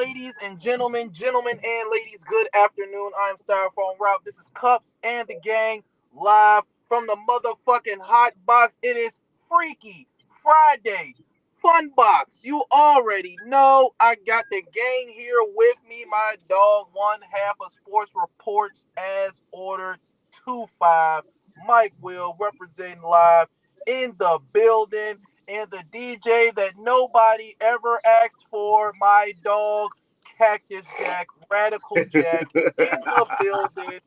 ladies and gentlemen and ladies, good afternoon. I'm Styrofoam Route. This is Cups and the gang live from the motherfucking hot box. It is Freaky Friday Fun Box. You already know I got the gang here with me. My dog, one half of Sports Reports as ordered 2-5. Mike Will representing live in the building. And the DJ that nobody ever asked for, my dog, Cactus Jack, Radical Jack, in the building.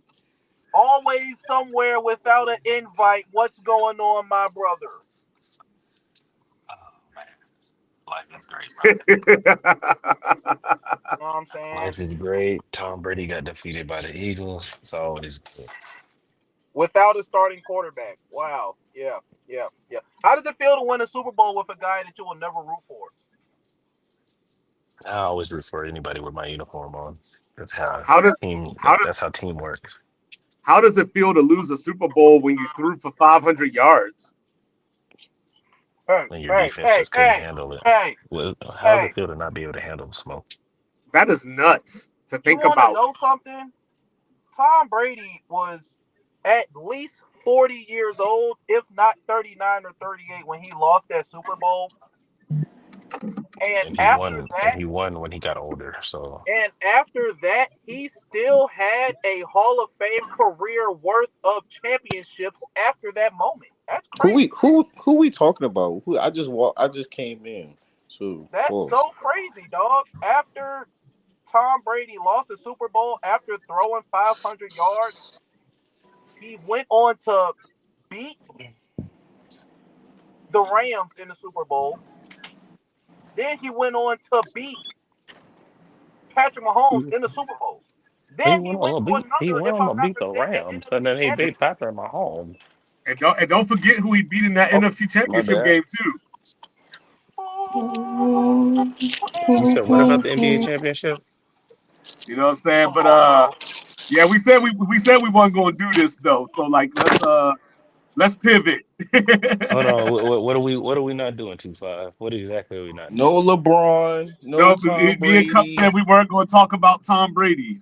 Always somewhere without an invite. What's going on, my brother? Oh man, life is great, bro. You know what I'm saying? Life is great. Tom Brady got defeated by the Eagles. It's always good. Without a starting quarterback. Wow. Yeah. How does it feel to win a Super Bowl with a guy that you will never root for? I always root for anybody with my uniform on. That's how How does team. how does That's how team works. how does it feel to lose a Super Bowl when you threw for 500 yards? Hey, And your hey, defense hey, just couldn't hey, handle it. hey, Well, how does it hey. feel to not be able to handle smoke? That is nuts to You think want to about. know something? Tom Brady was at least 40 years old, if not 39 or 38, when he lost that Super Bowl. And And he after won. And that, he won when he got older. So he still had a Hall of Fame career worth of championships after that moment. That's Who we crazy. who who we talking about? I just came in. So That's pause. so crazy, dog. After Tom Brady lost the Super Bowl after throwing 500 yards, he went on to beat the Rams in the Super Bowl. Then he went on to beat Patrick Mahomes in the Super Bowl. he Then he went went on to to beat. He another, if went on I'm to not beat the mistaken, Rams, and NFC then he beat Championship. Patrick Mahomes. And don't forget who he beat in that Oh, NFC my Championship bad. game too. You said what about the NBA championship? You know what I'm saying? Come But on, bro. yeah, we said we weren't going to do this though. So like let's pivot. Hold on. What are we not doing? 2-5. What exactly are we not No doing? LeBron, no No, Tom me and Cup Brady. said we weren't going to talk about Tom Brady.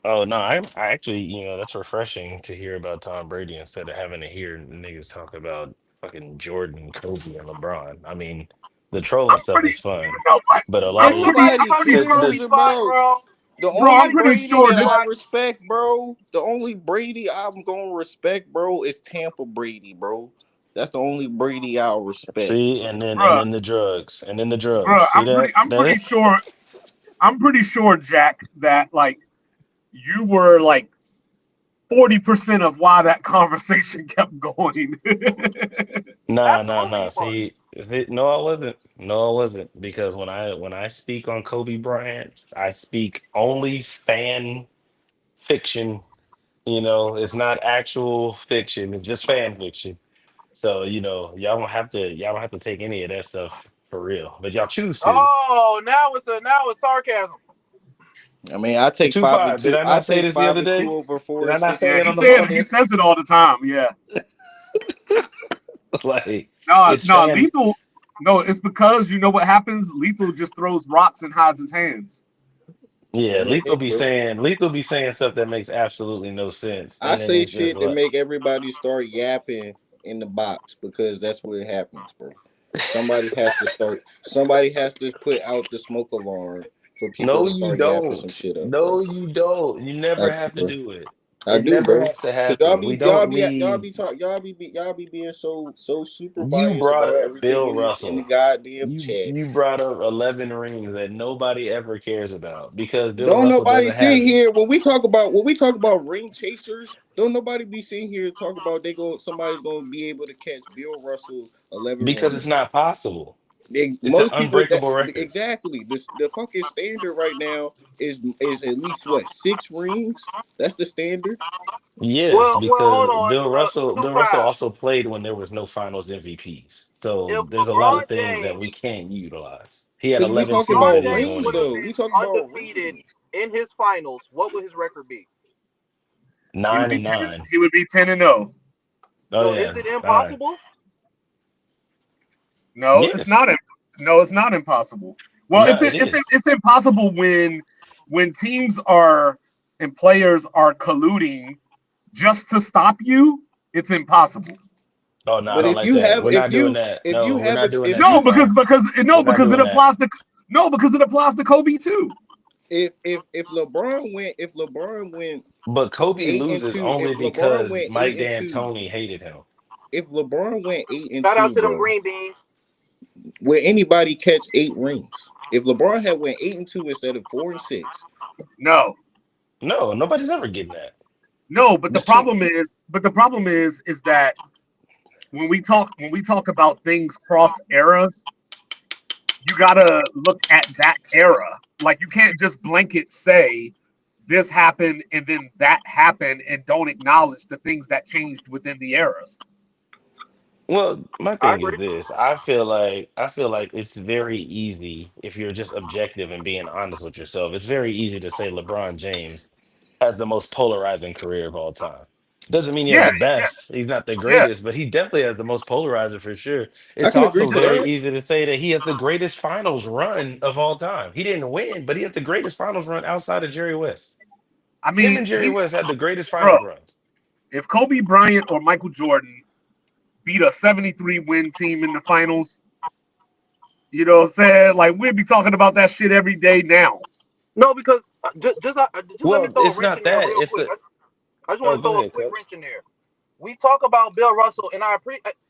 Oh no, I actually, that's refreshing to hear about Tom Brady instead of having to hear niggas talk about fucking Jordan, Kobe, and LeBron. I mean, the trolling I'm stuff pretty. is fun, You know what? but a lot Did I'm of pretty. somebody Nobody come to the, cares Kobe the spot, about bro? the Bro, I'm only Somebody pretty come to Brady Kobe sure that this. I spot. respect, bro. The only Brady I'm gonna respect, bro, is Tampa Brady, bro. That's the only Brady I'll respect. see, and then Bruh, the drugs, and then the drugs. bruh, See that? I'm pretty That sure. I'm pretty sure, Jack, that like you were like 40% of why that conversation kept going. nah. Absolutely, he was. No, I wasn't. No, I wasn't. Because when I speak on Kobe Bryant, I speak only fan fiction. It's not actual fiction. It's just fan fiction. So, y'all don't have to take any of that stuff for real. But y'all choose to. Oh, now it's sarcasm. I mean, I take Two five and five. Did two. I I not say take this the five other and two day? over Did four I and not six say Yeah, it he on the said phone he then? says it all the time. Yeah. Like, No, it's no, fan. Lethal. No, it's because you know what happens. Lethal just throws rocks and hides his hands. Yeah, yeah, bro. Lethal be saying stuff that makes absolutely no sense. I And then say it's just shit that like, make everybody start yapping in the box because that's what happens, bro. Somebody has to put out the smoke alarm for people no, to you start yapping some don't. shit up, bro. No, you don't. You I never do, have to bro. do it. I It do, never bro. has to Cause happen. We don't need. y'all be being so super You biased brought about up everything Bill in the Russell. goddamn You chat. you brought up 11 rings that nobody ever cares about because Bill Don't Russell nobody doesn't sit have it here when we talk about ring chasers. Don't nobody be sitting here and talk about somebody's gonna be able to catch Bill Russell's 11 rings. because it's not possible. It's an Most people that unbreakable record. exactly the fucking standard right now is at least what 6 rings. That's the standard. Yes, Well, because hold on. Two Bill Russell five. also played when there was no Finals MVPs. So If there's a lot LeBron of things that we James, can't utilize. He had Because we if 11 talking teams LeBron that about he was James going rings would have though. We against. been talking about undefeated rings. in his finals, what would his record be? He would Nine be and 10. nine. He would be 10-0. Oh So is yeah, it nine. impossible? No, it's Yes. not. No, it's not impossible. Well, No, it is. it's impossible when teams are and players are colluding just to stop you. It's impossible. Oh no, I But don't like that. We're not doing that. if you No, we're have not a doing if that, No, you T5. We're not because it doing that. applies to because it applies to Kobe too. if LeBron went But Kobe 8-2, loses if only LeBron because went Mike 8-2, D'Antoni hated him. if LeBron went eight and Shout out two, to them bro, green beans. will anybody catch 8 rings? If LeBron had went 8-2 instead of 4-6, No, No, nobody's ever getting that. no. But There's too. the problem is that when we talk about things cross eras, you gotta look at that era. Like you can't just blanket say this happened and then that happened and don't acknowledge the things that changed within the eras. Well, my I thing is agree. this. I feel like it's very easy if you're just objective and being honest with yourself. It's very easy to say LeBron James has the most polarizing career of all time. Doesn't mean he has Yeah, the best. He's not the yeah, greatest, but he definitely has the most polarizing for sure. I It's can agree also to very that. easy to say that he has the greatest finals run of all time. He didn't win, but he has the greatest finals run outside of Jerry West. I Him mean, and Jerry West had the greatest bro, finals runs. if Kobe Bryant or Michael Jordan beat a 73 win team in the finals, you know what I'm saying? Like we'd be talking about that shit every day now. No, because just let me Well, throw a it's wrench in not there that. real It's quick. the I just oh, want to go throw a ahead, quick Cups. wrench in there. We talk about Bill Russell, and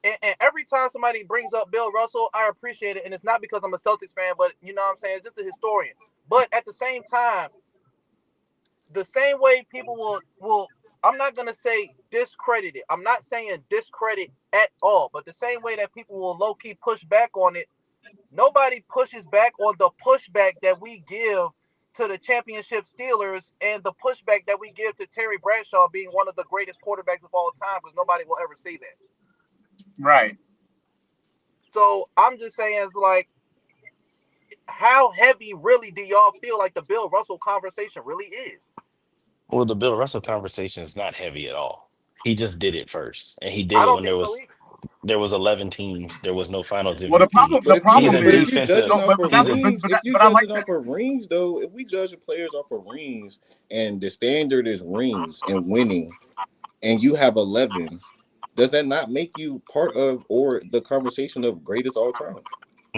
and every time somebody brings up Bill Russell, I appreciate it, and it's not because I'm a Celtics fan, but you know what I'm saying, it's just a historian. But at the same time, the same way people will I'm not gonna say discredit it. I'm not saying discredit at all, but the same way that people will low key push back on it, nobody pushes back on the pushback that we give to the championship Steelers and the pushback that we give to Terry Bradshaw being one of the greatest quarterbacks of all time, because nobody will ever say that. Right. So I'm just saying, it's like, how heavy really do y'all feel like the Bill Russell conversation really is? Well, the Bill Russell conversation is not heavy at all. He just did it first, and he did I it don't when think so either. there was 11 teams, there was no Finals Well, MVP. But He's a if you defensive. judging off of He's a rings, but I like that. though, if we judging players off of rings and the standard is rings and winning, and you have 11, does that not make you part of or the conversation of greatest all time?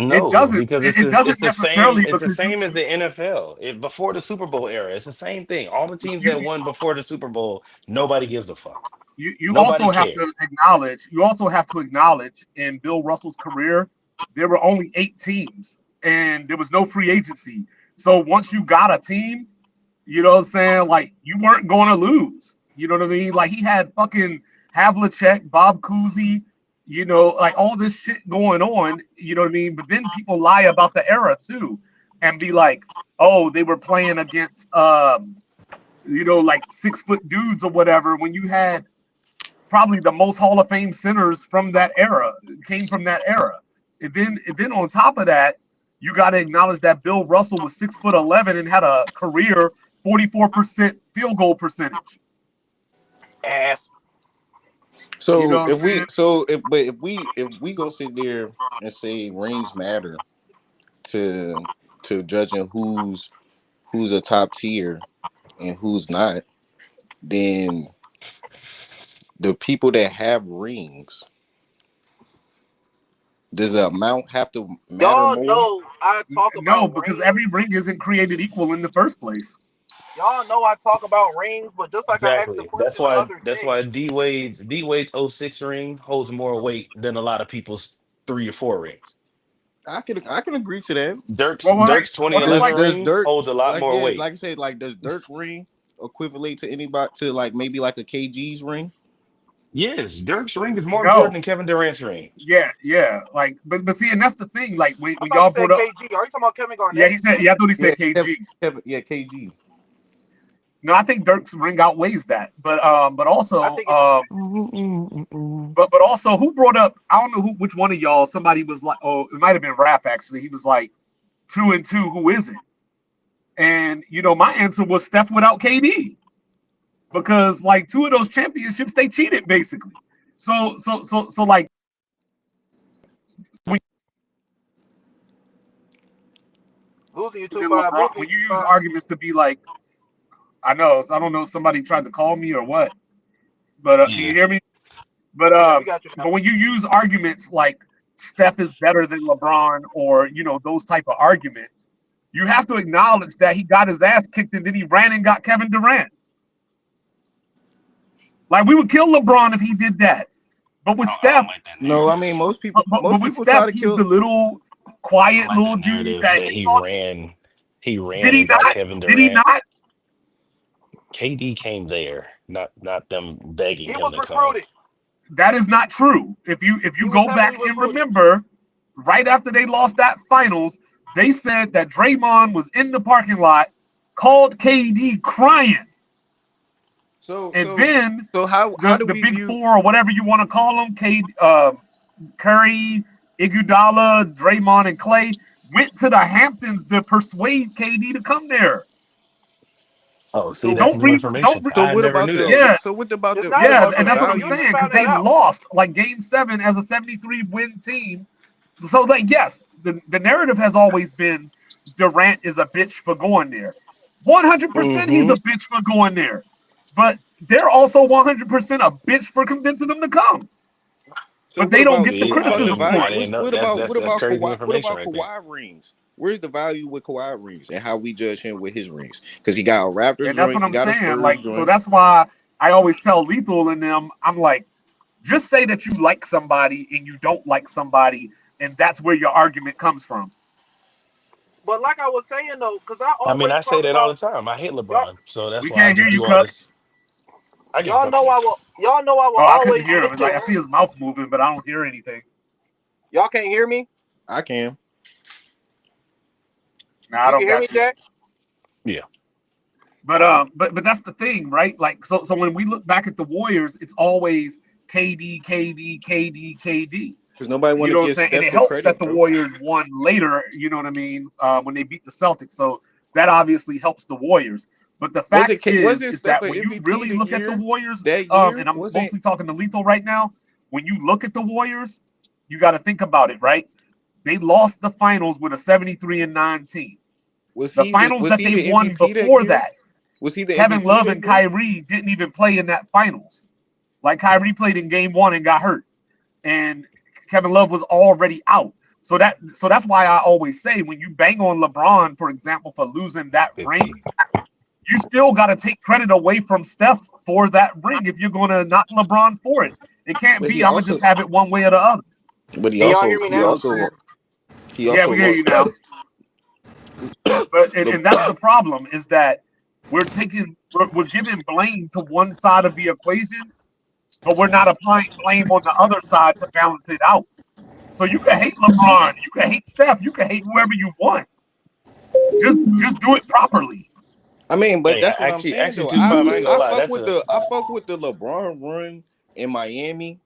It no, doesn't. because It doesn't it's the same. necessarily It's the because same as the NFL. Before the Super Bowl era, it's the same thing. All the teams you that won before the Super Bowl, nobody gives a fuck. you Nobody also have cared. to acknowledge. You also have to acknowledge in Bill Russell's career, there were only 8 teams, and there was no free agency. So once you got a team, you know what I'm saying? Like you weren't going to lose. You know what I mean? Like he had fucking Havlicek, Bob Cousy, you know, like all this shit going on. You know what I mean? But then people lie about the era too, and be like, oh, they were playing against you know, like 6 foot dudes or whatever. When you had probably the most Hall of Fame centers from that era, came from that era. And then on top of that, you got to acknowledge that Bill Russell was 6'11" and had a career 44% field goal percentage. Ass. You know So what I'm if we saying? so if we go sit there and say rings matter to judging who's a top tier and who's not, then the people that have rings, does the amount have to matter Y'all more? know I talk No, about because every rings. ring isn't created equal in the first place. Y'all know I talk about rings, but just like I asked the Exactly. That's question the why. other That's day, why D Wade's '06 ring holds more weight than a lot of people's 3 or 4 rings. I can agree to that. Well, Dirk's it's Does 2011 like does ring Dirk, holds a lot more weight. like I said, like does Dirk ring equivalent to anybody, to like maybe like a KG's ring? Yes, Dirk's ring is more important no, than Kevin Durant's ring. yeah, like, but see, and that's the thing. Like I when thought you y'all brought said up, KG. Are you talking about Kevin yeah, Garnett? I thought he Yeah, said KG. Yeah, KG. No, I think Dirk's ring outweighs that. But I also think it. but also who brought up, I don't know which one of y'all, somebody was like, oh, it might have been Rap actually. He was like 2 and 2, who is it? And you know, my answer was Steph without KD. Because like 2 of those championships they cheated basically. So like Losing you But then 2-5. LeBron, Losing when you you use 2-5. arguments to be like, I know, so I don't know if somebody tried to call me or what, but can you Yeah. hear me? But Yeah, we got you now. when you use arguments like Steph is better than LeBron or those type of arguments, you have to acknowledge that he got his ass kicked and then he ran and got Kevin Durant. Like we would kill LeBron if he did that, but with I don't Steph, like that No, I narrative. mean but most with people try Steph, to he's kill. the little I quiet don't like little the dude narrative that that hits he on. ran. He Did ran he and got not? Kevin Did he Durant. not? KD came there, not them begging He him was to come. recruited. That is not true. If you He was go heavily back and recruited. remember, right after they lost that finals, they said that Draymond was in the parking lot, called KD crying, So and so then so how do the we big view? four or whatever you want to call them, Curry, Iguodala, Draymond, and Clay went to the Hamptons to persuade KD to come there. Oh, see, So that's Don't new read, information. don't read. so I what never about knew the? that. Yeah, So what about It's the? not What yeah, about and the that's what I'm you value? just saying because found that they out. lost like Game 7 as a 73 win team. So like yes, the narrative has always been Durant is a bitch for going there. 100% he's Mm-hmm. a bitch for going there. But they're also 100% a bitch for convincing him to come. So But they don't get the See, what about the criticism value? for I it. didn't know. What That's about that's that's crazy What information about right there. Kawhi rings? Where's the value with Kawhi rings and how we judge him with his rings? Because he got a Raptors And that's joint, what he I'm got a saying. Spurs Like, so joint. that's why I always tell Lethal and them, I'm like, just say that you like somebody and you don't like somebody, and that's where your argument comes from. But like I was saying though, because I I mean, always I say talk that all the about time. I hate y'all. LeBron, so that's We why I can't hear just you, do all Cups. this. I can Y'all cups know too. I will. Y'all know I will Oh, I couldn't always hear him. sit It's like I there. see his mouth moving, but I don't hear anything. Y'all can't hear me. I can. Nah, I You don't can hear me, got you. Jack. Yeah. But that's the thing, right? Like, so when we look back at the Warriors, it's always KD, KD, KD, KD. Because nobody want You to know what I'm give saying? And Steph it the helps that credit, the bro. Warriors won later, you know what I mean, when they beat the Celtics. So that obviously helps the Warriors. But the fact Wasn't is Steph that an when you MVP really the look at the year Warriors, that year? and I'm Wasn't mostly talking to Lethal right now, when you look at the Warriors, you got to think about it, right? They lost the finals with a 73-9 team. The finals was that he they the won MVP that before year? that, Was he the Kevin MVP Love that and year? Kyrie didn't even play in that finals. Like Kyrie played in game 1 and got hurt, and Kevin Love was already out. So that's why I always say when you bang on LeBron, for example, for losing that ring, 50. you still got to take credit away from Steph for that ring if you're going to knock LeBron for it. It can't But be he I'm gonna also just have it one way or the other. but he Can y'all hear also me You he know now? what I'm also saying? he Yeah, also we hear lost you now. But Le, and that's the problem is that we're giving blame to one side of the equation, but we're not applying blame on the other side to balance it out. So you can hate LeBron, you can hate Steph, you can hate whoever you want. Just do it properly. I mean, but Hey, that's what I'm saying actually, though. 2-5. I ain't gonna I lie. fuck That's with a the LeBron run in Miami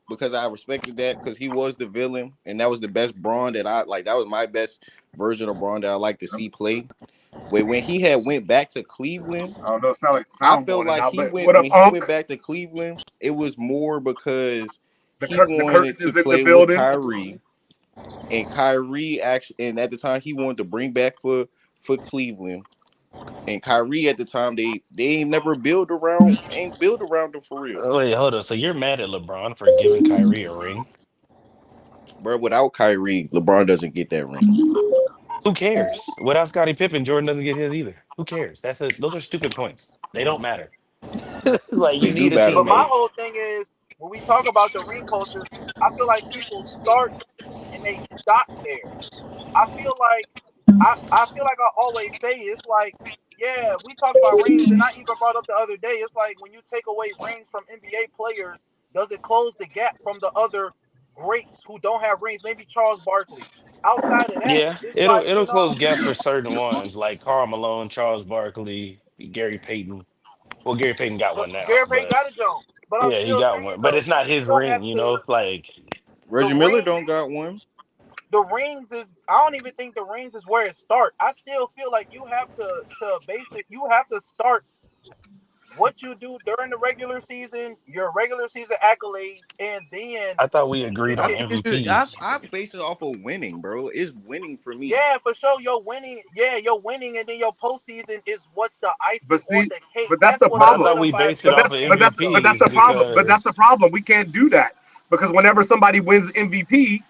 because I respected that because he was the villain and that was the best Braun that I like. That was my best version of Braun that I like to see play. But when he had went back to Cleveland, I don't know, sound like I sound felt going like out, he but went what up, when he went Unc? back to Cleveland. It was more because The he the curtain wanted to is in the play with building. Kyrie, and Kyrie actually, and at the time he wanted to bring back for Cleveland. And Kyrie at the time they ain't build around him for real, oh, wait, hold on. So you're mad at LeBron for giving Kyrie a ring? bro. Without Kyrie, LeBron doesn't get that ring. Who cares? Without Scottie Pippen, Jordan doesn't get his either. Who cares? Those are stupid points. They don't matter. Like They you do need a matter, But my bro. teammate. whole thing is when we talk about the ring culture, I feel like people start and they stop there. I feel like I feel like I always say it's like, yeah, we talk about rings, and I even brought up the other day. It's like when you take away rings from NBA players, does it close the gap from the other greats who don't have rings? Maybe Charles Barkley. Outside of that, Yeah, it's it'll like, it'll close gaps for certain ones like Karl Malone, Charles Barkley, Gary Payton. Well, Gary Payton got one now, Gary Payton but got a Jones. But I'm yeah, he still got saying one. But though, it's not you his still ring, have you to know. Like the Reggie Miller don't rings. got one. The rings is I don't even think the rings is where it start. I still feel like you have to base it. You have to start what you do during the regular season, your regular season accolades, and then I thought we agreed it, on it, MVPs. I base it off of winning, bro. It's winning for me. yeah, for sure, you're winning. Yeah, you're winning, and then your postseason is what's the icing But on see, the cake. but that's That's the what But I problem. thought we solidifies based it your off of success, though. That's MVPs the problem. But that's the because problem. We can't do that because whenever somebody wins MVP,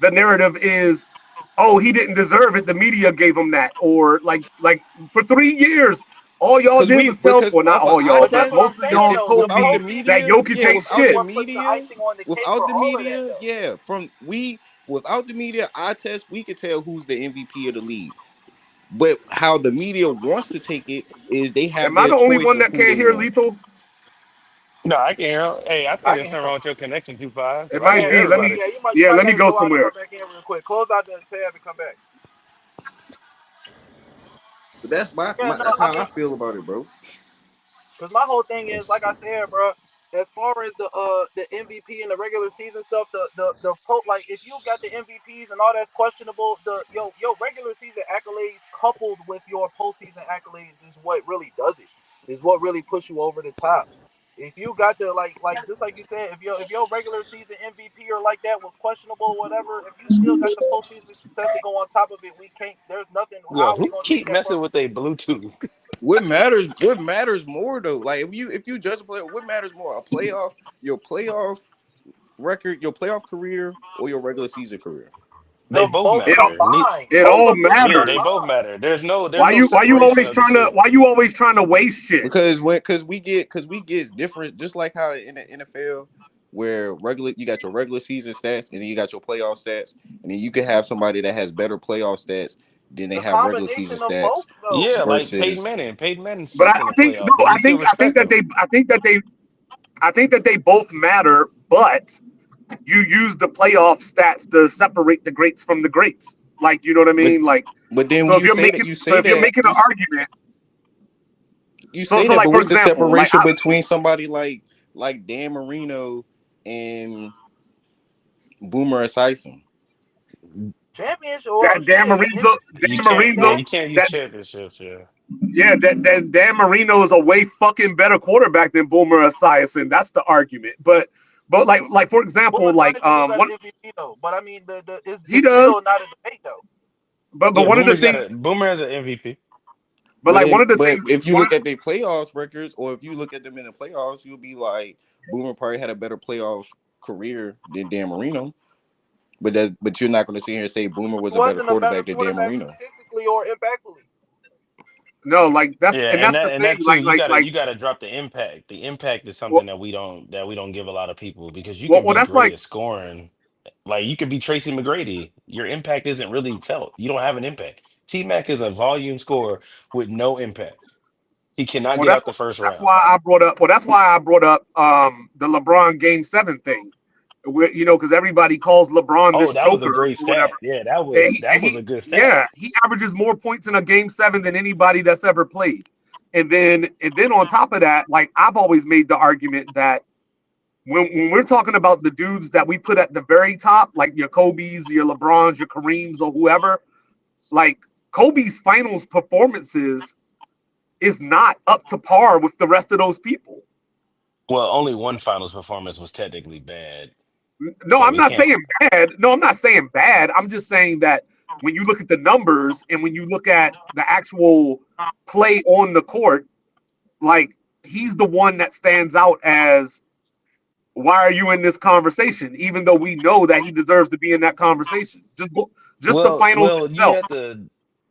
the narrative is, oh, he didn't deserve it. The media gave him that, or like for 3 years, all y'all Cause did we was tell. because Well, not off of all eye y'all, But that's but what test, I'm most of saying, y'all it's though. The told without the me that media, Jokic postseason yeah, ain't is without the shit. what puts the media, icing on the cake without for the all of that, media, though. yeah, without the media eye test, we could tell who's the MVP of the league. But how the media wants to take it is they have Am I their the only choice one of that who can't they hear want. Lethal? no, I can hear. Hey, I think I there's can hear something him. wrong with your connection, 2-5, It because I can might Yeah, hear be. Let me. everybody. yeah. You Yeah, might let me gotta go go out and somewhere. come back in real quick. Close out the tab and come back. But that's Yeah, no, that's I how I mean, feel about it, bro. because my whole thing is, It's, like I said, bro. As far as the MVP and the regular season stuff, like if you got the MVPs and all that's questionable, your regular season accolades coupled with your postseason accolades is what really does it. Is what really push you over the top. If you got the like just like you said, if your regular season MVP or like that was questionable or whatever, if you still got the postseason success to go on top of it, we can't. There's nothing. yo, How are we who gonna take keep that from messing with a Bluetooth? What matters more though? Like if you judge a player, what matters more? Your playoff record, your playoff career, or your regular season career? They the both both It matter. combined? it Both all of them Yeah, they matters. both combined. matter. There's no Why you separation always of the trying to two. why you always trying to waste shit? Because we get different, just like how in the NFL, where you got your regular season stats and then you got your playoff stats, and then you could have somebody that has better playoff stats than they The have regular season combination of stats both, though. Yeah, like Peyton versus. Manning. Peyton Manning But sucked in the playoffs, but we still I think respect that him. I think that they both matter, but you use the playoff stats to separate the greats from the greats. Like, you know what I But mean? Like, but then so when if you're making you so say if you're that making an argument, you so say so that, like but for what's the example, separation between somebody like Dan Marino and Boomer Esiason? Championship or that Dan shit. Marino, You Dan can't, yeah, Marino, you can't use that championships, yeah. yeah, that Dan Marino is a way fucking better quarterback than Boomer Esiason. That's the argument. But like for example, Boomer like Esiason do got one an MVP though, but I mean the he it's still does, not a debate though. but Yeah, one of the things, Boomer has an MVP. but like one of the But things, if you one look at their playoffs records, or if you look at them in the playoffs, you'll be like Boomer probably had a better playoff career than Dan Marino. But you're not going to sit here and say Boomer He was a better wasn't a better quarterback than Dan quarterback Marino. statistically or impactfully. no, like Yeah, that's the and thing, that too, like you gotta drop the impact. The impact is well, something that we don't give a lot of people because you well, can well be that's great like at scoring. Like you could be Tracy McGrady. Your impact isn't really felt. You don't have an impact. T Mac is a volume scorer with no impact. He cannot well get out the first that's round. why I brought up the LeBron game 7 thing. Where, because everybody calls LeBron Oh, this that was a choker great or whatever. stat. Yeah, And that was he a good stat. yeah, he averages more points in a game 7 than anybody that's ever played. And then on top of that, like I've always made the argument that when we're talking about the dudes that we put at the very top, like your Kobe's, your LeBrons, your Kareems, or whoever, like Kobe's finals performances is not up to par with the rest of those people. Well, only one finals performance was technically bad. No, So I'm we not can't saying bad. No, I'm not saying bad. I'm just saying that when you look at the numbers and when you look at the actual play on the court, like he's the one that stands out as why are you in this conversation? Even though we know that he deserves to be in that conversation. Just the finals You'd itself. have to.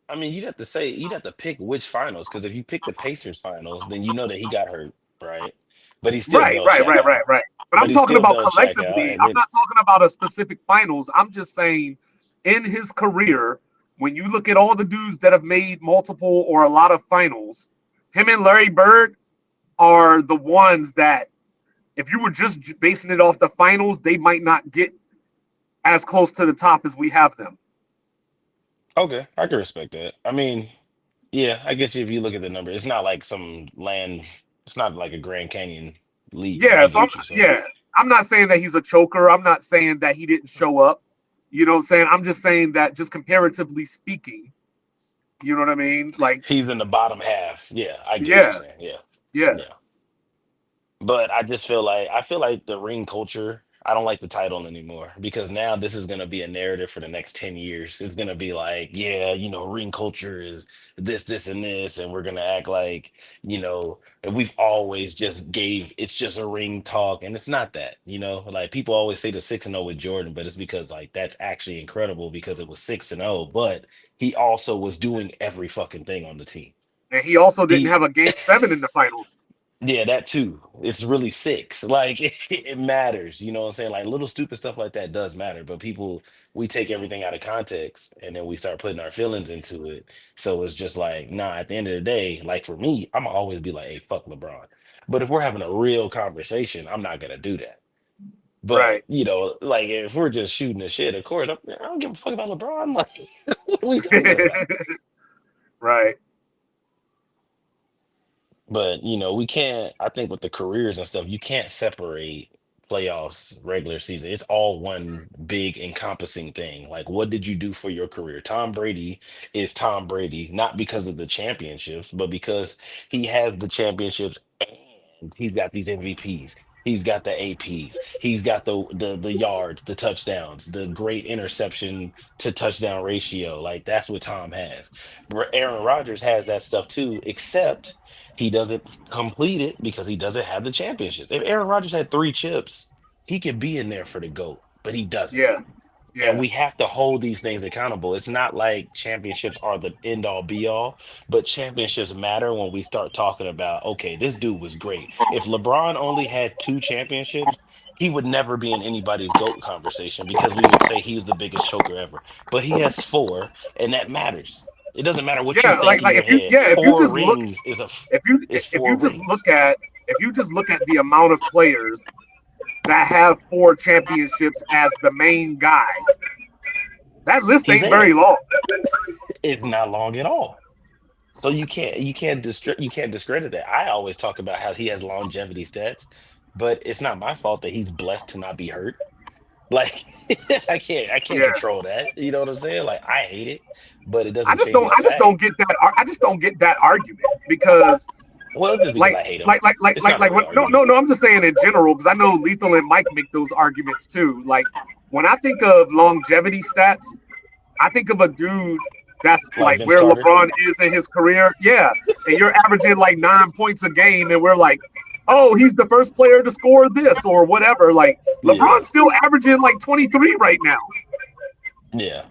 I mean, you'd have to pick which finals because if you pick the Pacers finals, then you know that he got hurt, right? But he still Right, bailed right, Shaq right, right, out. right. But But I'm he talking still about bailed Shaq out, collectively. and I'm then not talking about a specific finals. I'm just saying in his career, when you look at all the dudes that have made multiple or a lot of finals, him and Larry Bird are the ones that if you were just basing it off the finals, they might not get as close to the top as we have them. okay, I can respect that. I mean, yeah, I guess if you look at the number, it's not like some land. It's not like a Grand Canyon leap, but Yeah, I so get what you're saying. I'm not saying that he's a choker. I'm not saying that he didn't show up. You know what I'm saying? I'm just saying that just comparatively speaking, you know what I mean? Like, He's in the bottom half. Yeah, I get what you're yeah, saying. Yeah, yeah. yeah. But I feel like the ring culture. I don't like the title anymore because now this is gonna be a narrative for the next 10 years. It's gonna be like, yeah, ring culture is this, and this, and we're gonna act like, and we've always just gave it's just a ring talk, and it's not that. Like people always say the 6-0 with Jordan, but it's because like that's actually incredible because it was 6-0, but he also was doing every fucking thing on the team. And he also didn't He have a game 7 in the finals. Yeah, that too. It's really six. Like it matters. You know what I'm saying? Like little stupid stuff like that does matter. But we take everything out of context and then we start putting our feelings into it. So it's just like, nah, at the end of the day, like for me, I'm gonna always be like, hey, fuck LeBron. But if we're having a real conversation, I'm not gonna do that. But Right. like if we're just shooting the shit, of course, I don't give a fuck about LeBron. Like, what are we talking about? Right. But we can't. I think with the careers and stuff, you can't separate playoffs, regular season. It's all one big encompassing thing. Like, what did you do for your career? Tom Brady is Tom Brady, not because of the championships, but because he has the championships and he's got these MVPs. He's got the APs. He's got the yards, the touchdowns, the great interception to touchdown ratio. Like that's what Tom has. Aaron Rodgers has that stuff too, except he doesn't complete it because he doesn't have the championships. If Aaron Rodgers had 3 chips, he could be in there for the GOAT, but he doesn't. Yeah. And Yeah. we have to hold these things accountable. It's not like championships are the end all be all, but championships matter when we start talking about, okay, this dude was great. If LeBron only had 2 championships, he would never be in anybody's GOAT conversation because we would say he's the biggest choker ever. But he has 4, and that matters. It doesn't matter what you Yeah. think in Like your if you head. yeah, if you Four just look rings if you is if four you just rings. look at if you just look at the amount of players that have 4 championships as the main guy, that list ain't very Isaiah long. is not long at all. So you can't discredit that. I always talk about how he has longevity stats, but it's not my fault that he's blessed to not be hurt. Like I can't Yeah. control that. You know what I'm saying? Like I hate it, but it I doesn't just change don't the I just fact. don't get that I just don't get that argument because Well, it's just because like I hate him. It's not a when, real argument. no, I'm just saying in general because I know Lethal and Mike make those arguments too. Like when I think of longevity stats, I think of a dude that's Like like Vince where Carter. LeBron is in his career. Yeah, and you're averaging like 9 points a game, and we're like, oh, he's the first player to score this or whatever. Like Yeah. LeBron's still averaging like 23 right now. Yeah.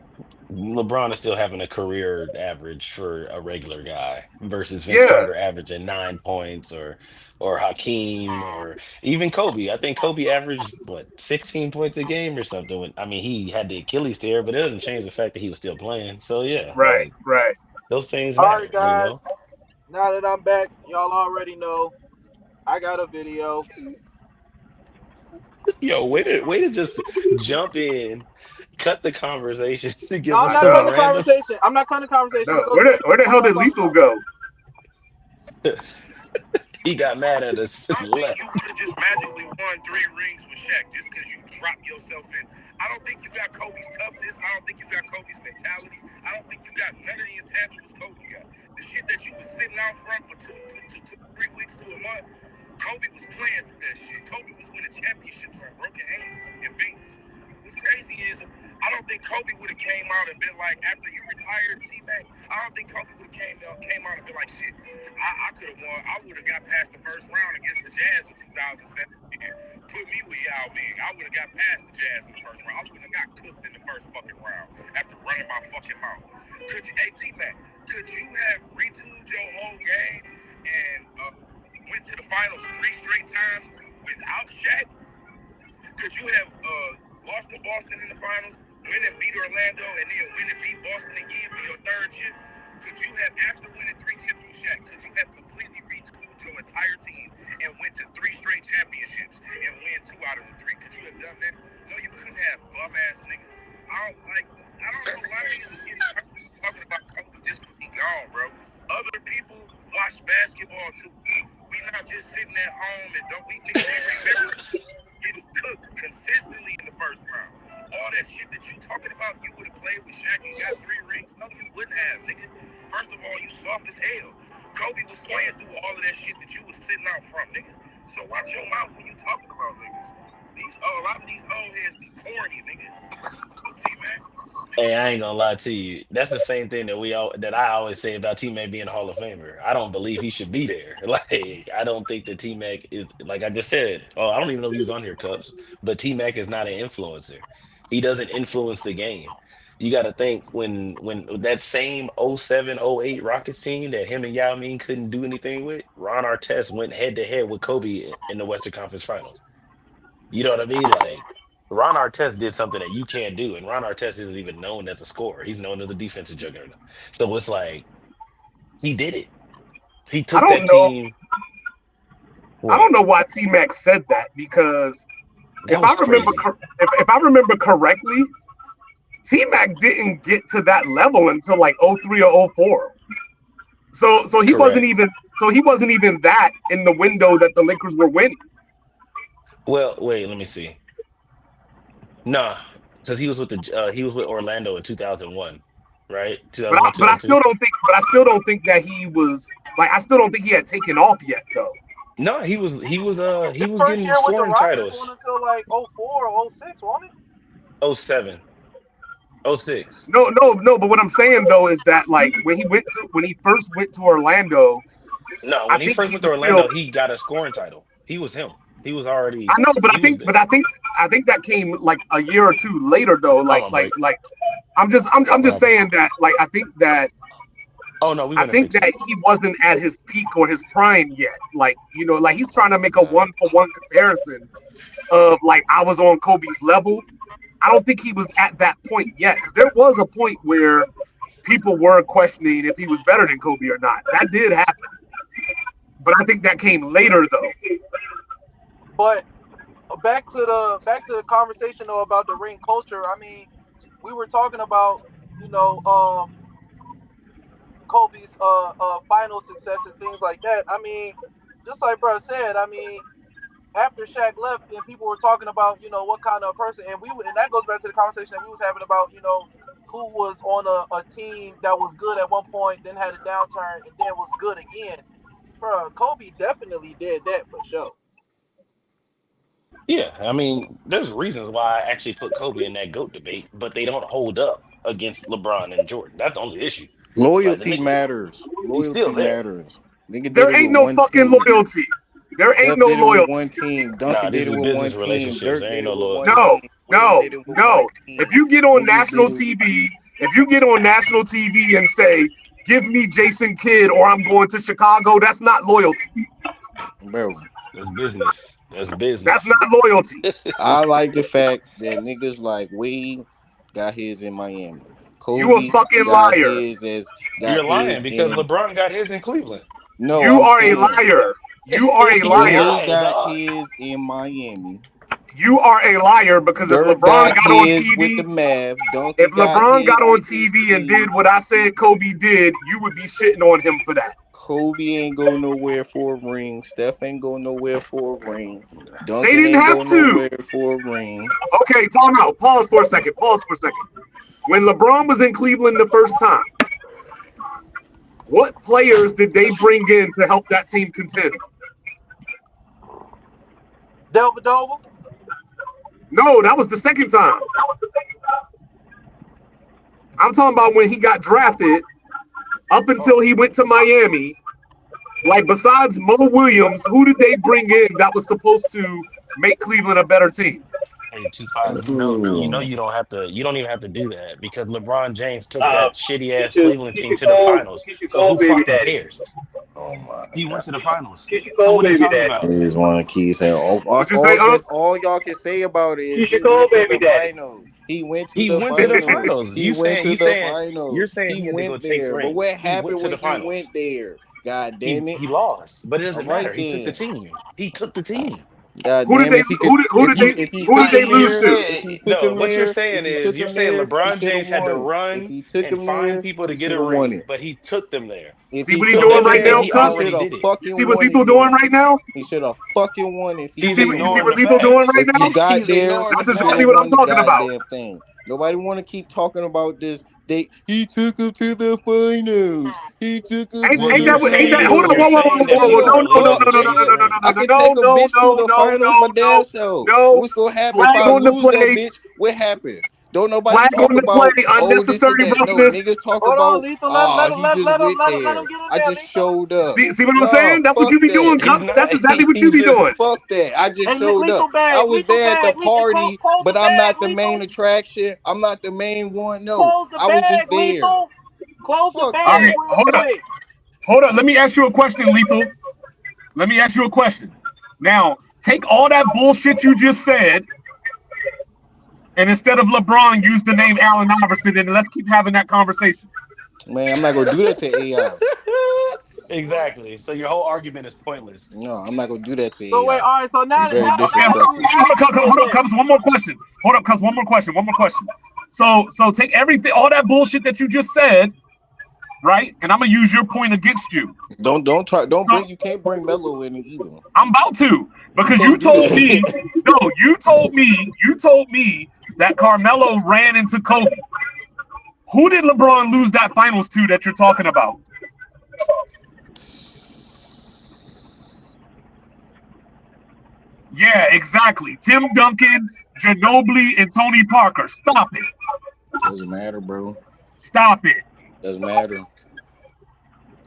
LeBron is still having a career average for a regular guy versus Vince Yeah, Carter averaging 9 points or Hakeem or even Kobe. I think Kobe averaged what 16 points a game or something. I mean, he had the Achilles tear, but it doesn't change the fact that he was still playing. So yeah, right, like right. those things All right, matter, guys. Now that I'm back, y'all already know I got a video. Yo, way to just jump in, cut the conversation to No, give I'm us I not something cutting the know. random. conversation. I'm not cutting the I conversation. know. It goes back to Where the the point hell I was did talking Lethal about. go? He got mad at us I and don't think left. you would have just magically won 3 rings with Shaq just because you dropped yourself in. I don't think you got Kobe's toughness. I don't think you got Kobe's mentality. I don't think you got none of the intangibles Kobe got. The shit that you was sitting out front for 2 3 weeks to a month, Kobe was playing through that shit. Kobe was winning championships on broken hands and fingers. What's crazy is I don't think Kobe would have came out and been like, after you retired, T-Mac, I don't think Kobe would have came out and been like, shit, I could have won. I would have got past the first round against the Jazz in 2007. Put me with Yao Ming. I would have got past the Jazz in the first round. I wouldn't have got cooked in the first fucking round after running my fucking mouth. Hey, T-Mac, could you have retooled your whole game and went to the finals 3 straight times without Shaq? Could you have lost to Boston in the finals, win and beat Orlando, and then win and beat Boston again for your 3rd chip? Could you have, after winning 3 chips with Shaq, could you have completely retooled your entire team and went to 3 straight championships and win 2 out of the 3? Could you have done that? No, you couldn't have, bum ass nigga. I don't know why niggas is getting talking about Kobe just because he gone, bro. Other people watch basketball too. We not just sitting at home and don't we niggas remember getting cooked consistently in the first round. All that shit that you talking about, you would have played with Shaq and got 3 rings. No, you wouldn't have, nigga. First of all, you soft as hell. Kobe was playing through all of that shit that you was sitting out from, nigga. So watch your mouth when you talking about niggas. A lot of these old heads be corny, nigga. T-Mac. Hey, I ain't gonna lie to you. That's the same thing that I always say about T-Mac being a Hall of Famer. I don't believe he should be there. Like, I don't think that T-Mac is, like I just said. Oh, I don't even know if he was on here, Cups. But T-Mac is not an influencer. He doesn't influence the game. You got to think when that same '07, '08 Rockets team that him and Yao Ming couldn't do anything with, Ron Artest went head to head with Kobe in the Western Conference Finals. You know what I mean? Like, Ron Artest did something that you can't do, and Ron Artest isn't even known as a scorer. He's known as a defensive juggernaut. So it's like he did it. He I took don't that know. team. I don't know why T-Mac said that because That if was I remember crazy. if I remember correctly, T-Mac didn't get to that level until like 03 or 04. So he wasn't Correct. even that in the window that the Lakers were winning. Well, wait, let me see. Nah, because he was with Orlando in 2001, right? But 2001, I 2002. still don't think that he was like I still don't think he had taken off yet though. No, he was His was first getting year with the scoring Rockets won titles. until like 04 or 06, wasn't it? '07, '06. No, but what I'm saying though is that like when he first went to Orlando, No, I when he think first he went to was still Orlando, he got a scoring title. He was him. He was I already know, but he was there. I think that came like a year or two later though. I'm on break. I'm What just happened? saying that like Oh no, we I went and think fixed it. that he wasn't at his peak or his prime yet. Like, you know, like he's trying to make a Uh, 1-for-1 comparison of like I was on Kobe's level. I don't think he was at that point yet. Because there was a point where people were questioning if he was better than Kobe or not. That did happen. But I think that came later though. But back to the conversation though about the ring culture. I mean, we were talking about, you know, Kobe's final success and things like that. I mean, just like bro said, I mean, after Shaq left and people were talking about, you know, what kind of person, and that goes back to the conversation that we was having about, you know, who was on a team that was good at one point, then had a downturn, and then was good again. Bro, Kobe definitely did that for sure. yeah, I mean, there's reasons why I actually put Kobe in that GOAT debate, but they don't hold up against LeBron and Jordan. That's the only issue. Like the Loyalty niggas, matters. he's still Loyalty there. matters. Nigga did There it ain't with no one fucking team. loyalty. There ain't Steph no did it with loyalty. one team. Nah, Duncan this did it is with one business team. relationships. Dirk There ain't did no it with one loyalty. No, team. Wade did it with one no. team. If you get on Niggas did national it. TV, if you get on national TV and say, "Give me Jason Kidd" or "I'm going to Chicago," that's not loyalty. Bro, That's business. That's That's business. not loyalty. I like the fact that niggas like Wade got his in Miami. You a Kobe fucking got liar. You're lying his because in. LeBron got his in Cleveland. No, You I'm are a saying liar. You are a You're liar. Wade lying, got dog. his in Miami. You are a liar because if Dirk LeBron got got on his with the TV, Mavs. if Duncan got LeBron his got on with his TV and did team. what I said Kobe did, you would be shitting on him for that. Kobe ain't go nowhere for a ring. Steph ain't go nowhere for a ring. They Duncan didn't ain't have go to. nowhere for a ring. Okay, time out. Pause for a second. Pause for a second. When LeBron was in Cleveland the first time, what players did they bring in to help that team contend? Delvedova. No, that was the second time. I'm talking about when he got drafted up until he went to Miami. Like, besides Mo Williams, who did they bring in that was supposed to make Cleveland a better team? Hey, 2-5, you don't even have to do that because LeBron James took Uh, that shitty ass get your Cleveland team to the finals. get your So who cold baby fucking daddy. cares? Oh my He went god. to the finals. Get your So cold what are you baby talking daddy. I about? just want to keep saying What you say, Unc? that's all y'all can say about it is Get your he cold went to baby the daddy. finals. He went to He the went to the finals. finals. He went to the You're finals. saying He he had to go went chase there. But what rings. He went happened to when the he finals. went there? God He damn it. he lost, but it All doesn't right matter. He took the then. team. He took the team. God Who did damn they it. If he could You who did they lose you're to? if saying he took no. him What you're there, saying is you're saying he LeBron should have James had to won it. If run he took and him find there, people to he get should a have won ring, it. but he took them there. If See he what he So took doing that him right means that now, there, he he Cups? should already have did it. You fucking see what won Lethal it doing then. right now? He should have fucking won if he He's You took him see ignoring what the there. Lethal doing facts. right If he now? got He's there, ignoring he the That's should exactly have what facts. I'm won the talking about. goddamn thing. Nobody want to keep talking about this. He took him to the finals. He took him Ain't, to Well, ain't the that what? Ain't that? Hold on, you're whoa, finals. whoa, whoa, saying whoa, that whoa, Shut whoa! people No, the are no, no, fuck no, no, listening no, no, to up. no, him. no, I no, can no, take a no, bitch to no, the no, finals my no, damn no, self. And no. what's gonna happen if Flag I on the lose that play. bitch? What happens? Don't nobody Flag talk on the about, play. oh, this is Unnecessary that. No, roughness. niggas talk Hold on, about, Lethal. oh, Let he just went let there. him get in I there, just Lethal. showed up. See what I'm No, saying? That's what fuck you be that. doing, He's Cups. not. That's exactly what you He's be just. doing. Fuck that. I just Hey, showed up. I was lethal there at the bag, party, close the but I'm bag, not the main lethal. attraction. I'm not the main one. No, Close the I was just bag, there. lethal. Close the Fuck All bag right, that. real quick. hold up. Let me ask you a question, Lethal. Let me ask you a question. Now, take all that bullshit you just said, and instead of LeBron, use the name Allen Iverson, and let's keep having that conversation. Man, I'm not gonna do that to AI. Exactly. So your whole argument is pointless. No, I'm not gonna do that to So wait, AI. all right. So It's very Okay, hold disrespectful. up, did hold up, that. Cups. One more question. Hold up, Cups. One more question. One more question. So take everything, all that bullshit that you just said, right? And I'm gonna use your point against you. Don't try. Don't So bring. You can't bring Melo in it either. I'm about to, You because you can't do told that. me, no, you told me that Carmelo ran into Kobe. Who did LeBron lose that finals to that you're talking about? Yeah, exactly. Tim Duncan, Ginobili, and Tony Parker. Stop it. Doesn't matter, bro. Stop it. Doesn't matter.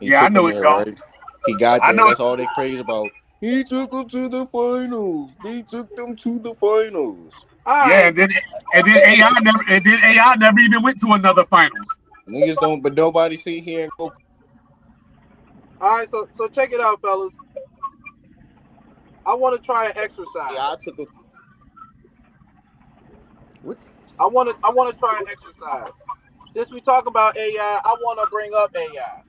He Yeah, I took know them it there, don't. right? He got I there. know it. That's all they praise about. He took them to the finals. He took them to the finals. All Yeah, right, and then AI never even went to another finals. Niggas don't, but nobody sit here and go. all right. So check it out, fellas. I want to try an exercise. Yeah, I took a. What? I want to try an exercise. Since we talk about AI, I want to bring up AI.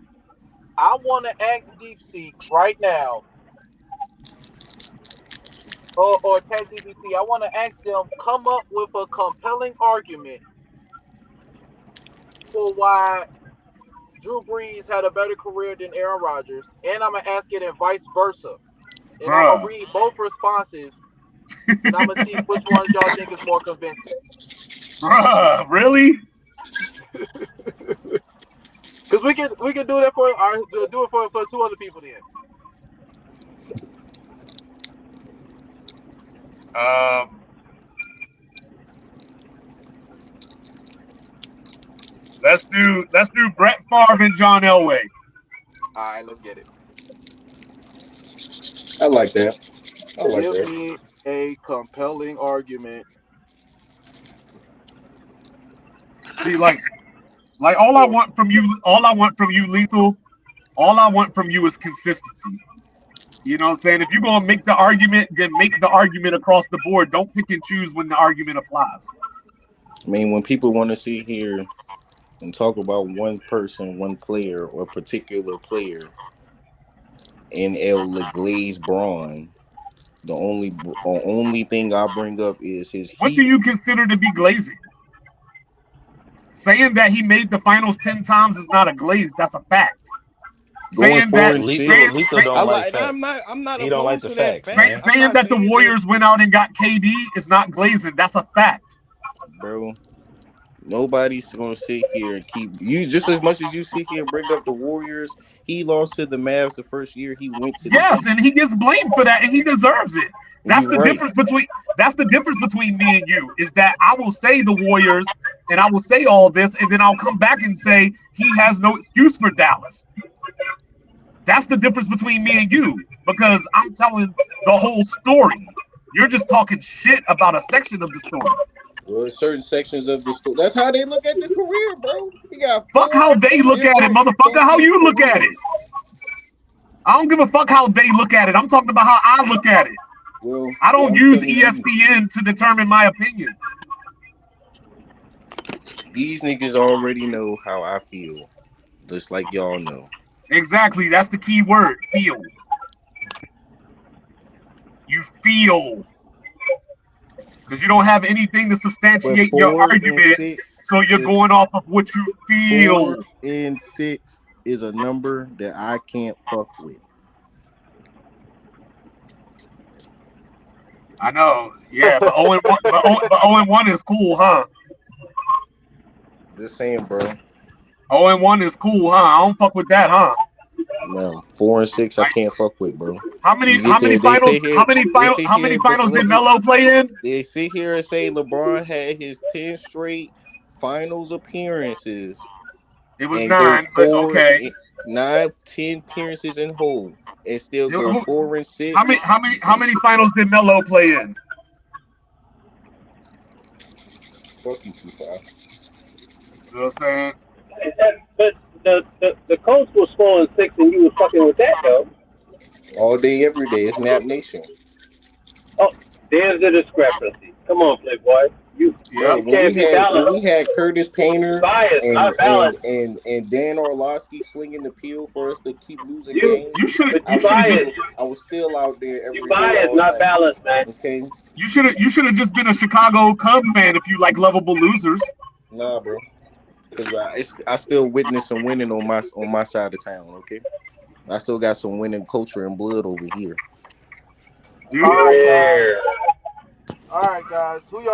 I want to ask DeepSeek right now, or ChatGPT. I want to ask them come up with a compelling argument for why Drew Brees had a better career than Aaron Rodgers, and I'm gonna ask it and vice versa. And I'm gonna Bruh. read both responses, and I'm gonna see which ones y'all think is more convincing. Bruh, really? Cause we can do that for do it for two other people then. Um, let's do Brett Favre and John Elway. All right, let's get it. I like that. I like Give that. me a compelling argument See, like for. all I want from you, Lethal, all I want from you is consistency. You know what I'm saying? If you're gonna make the argument, then make the argument across the board. Don't pick and choose when the argument applies. I mean, when people want to sit here and talk about one person, one player, or particular player in El Leglaze Braun, the only thing I bring up is his What do heat. you consider to be glazing? Saying that he made the finals 10 times is not a glaze. That's a fact. Going Saying four that and Lethal, saying six. Lethal I don't like like. And I'm not. facts. I'm not He don't like opposed the to that facts, say, fact. man. I'm saying not that the saying there's, Warriors went out and got KD is not glazing. That's a fact. bro. Nobody's gonna sit here and keep you just as much as you sit here and bring up the Warriors. He lost to the Mavs the first year he went to the Yes, Heat. and he gets blamed for that, and he deserves it. You right. That's the difference between me and you is that I will say the Warriors and I will say all this, and then I'll come back and say he has no excuse for Dallas. That's the difference between me and you because I'm telling the whole story. You're just talking shit about a section of the story. Well, certain sections of the story. That's how they look at the career, bro. He got Fuck how four they look at it, different motherfucker. How fucking you look at it? careers. I don't give a fuck how they look at it. I'm talking about how I look at it. Well, I don't I'm use telling you, ESPN to determine my opinions. these niggas already know how I feel, just like y'all know. Exactly. That's the key word. Feel. You feel. Because you don't have anything to But substantiate your four and argument. six So you're is going off of what you four feel. and six is a number that I can't fuck with. I know. Yeah, but 0 and 1, but 0 and 1 is cool, huh? Just saying, bro. 0-1 is cool, huh? I don't fuck with that, huh? No, 4-6, I Like, can't fuck with, bro. how many You get there, they finals? sit here, How many finals let did me. Melo play in? They sit here and say LeBron had his 10 straight finals appearances It was and go 9, but okay. 9, 10 appearances in whole and still go Who, 4-6. how many finals did Melo play in? Fuck you, 2-5. You know what I'm saying? But the Colts was 4-6, and you was fucking with that though. All day, every day. It's Nap Nation. Oh, there's the discrepancy. Come on, Playboy. Yep. Bro, You can't be when we balanced. had Curtis You Painter biased, and not balanced. Dan Orlovsky slinging the peel for us to keep losing You, games, You should but I you was have just biased. still out there You every day, biased, all not night. balanced, man. Okay, you should have just been a Chicago Cub fan if you like lovable losers. nah, bro, because I still witness some winning on my side of town. Okay, I still got some winning culture and blood over here. Do All you? right, guys. Rare. All right, guys. Who's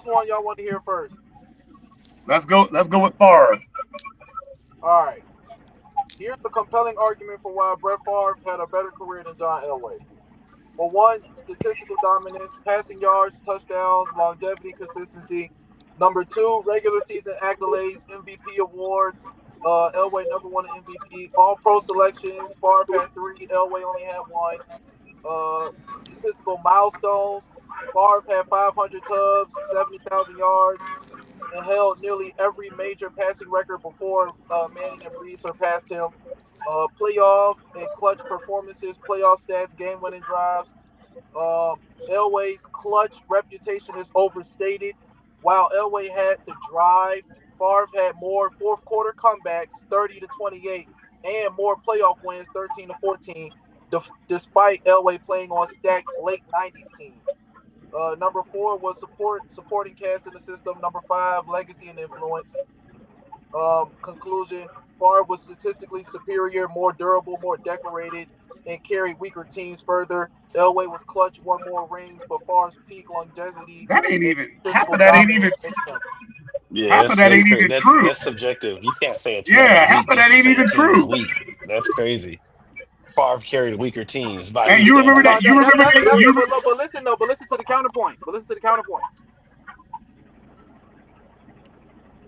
one y'all want to hear first? Let's go with Favre. All right. Here's the compelling argument for why Brett Favre had a better career than John Elway. For one, statistical dominance, passing yards, touchdowns, longevity, consistency. Number two, regular season accolades, MVP awards. Elway never won an MVP. All pro selections. Favre had 3. Elway only had 1. Statistical milestones. Favre had 500 tubs, 70,000 yards, and held nearly every major passing record before Manning and Brees surpassed him. Playoff and clutch performances, playoff stats, game-winning drives. Elway's clutch reputation is overstated. While Elway had the drive, Favre had more fourth quarter comebacks, 30-28, and more playoff wins, 13-14, despite Elway playing on stacked late 90s teams. Number 4 was supporting cast in the system. Number 5, legacy and influence. Conclusion: Favre was statistically superior, more durable, more decorated, and carried weaker teams further. Elway was clutch, won more rings, but Favre's peak longevity That ain't and even half statistical of that ain't even dominance missed him. Yeah, half of that ain't even true. that's subjective. You can't say a team is Yeah, half weak of just that to ain't say a even team is true. weak. That's crazy. Favre carried weaker teams by And whose you remember standards? that? No, You remember that? that's You but listen though, but listen to the counterpoint.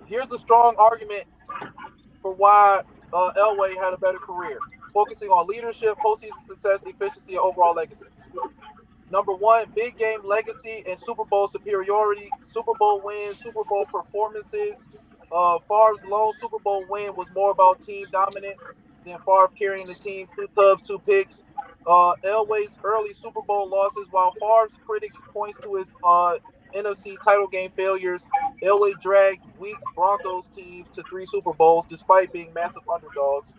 Here's a strong argument for why Elway had a better career, focusing on leadership, postseason success, efficiency, and overall legacy. Number 1, big game legacy and Super Bowl superiority, Super Bowl wins, Super Bowl performances. Favre's lone Super Bowl win was more about team dominance than Favre carrying the team, 2 tubs, 2 picks. Elway's early Super Bowl losses, while Favre's critics points to his NFC title game failures, Elway dragged weak Broncos teams to 3 Super Bowls despite being massive underdogs.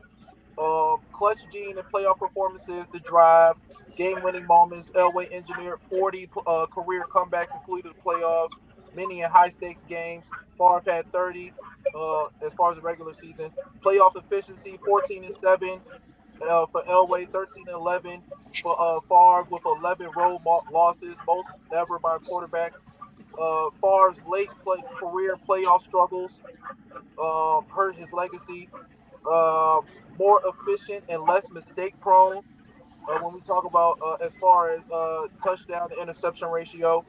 Clutch gene and playoff performances, the drive, game-winning moments. Elway engineered 40 career comebacks, including the playoffs, many in high-stakes games. Favre had 30 as far as the regular season. Playoff efficiency, 14-7 for Elway, 13-11 for Favre, with 11 road losses, most ever by a quarterback. Favre's late career playoff struggles hurt his legacy. uh, More efficient and less mistake prone. When we talk about as far as touchdown to interception ratio,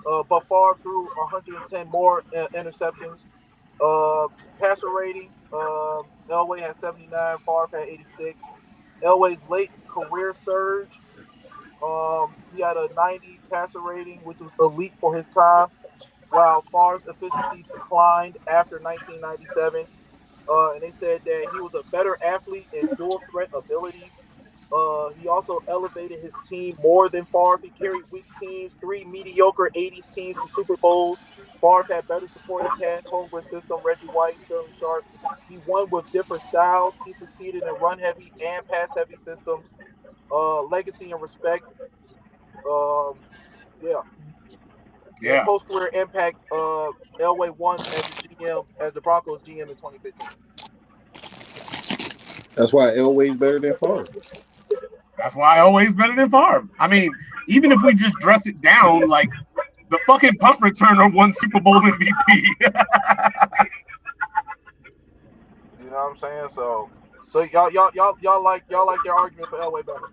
but Favre threw 110 more interceptions. Uh, Passer rating, Elway had 79, Favre had 86. Elway's late career surge, he had a 90 passer rating, which was elite for his time, while Favre's efficiency declined after 1997. And they said that he was a better athlete and dual threat ability. He also elevated his team more than Favre. He carried weak teams, 3 mediocre 80s teams to Super Bowls. Favre had better supporting cast, Holmgren system, Reggie White, Sterling Sharp. He won with different styles. He succeeded in run heavy and pass heavy systems. Legacy and respect. Um, yeah. And yeah. post career impact. Elway won as a GM, as the Broncos GM in 2015. That's why Elway's better than Favre. That's why I always better than Favre. I mean, even if we just dress it down, like the fucking punt returner won Super Bowl MVP. know what I'm saying? So y'all like their argument for Elway better.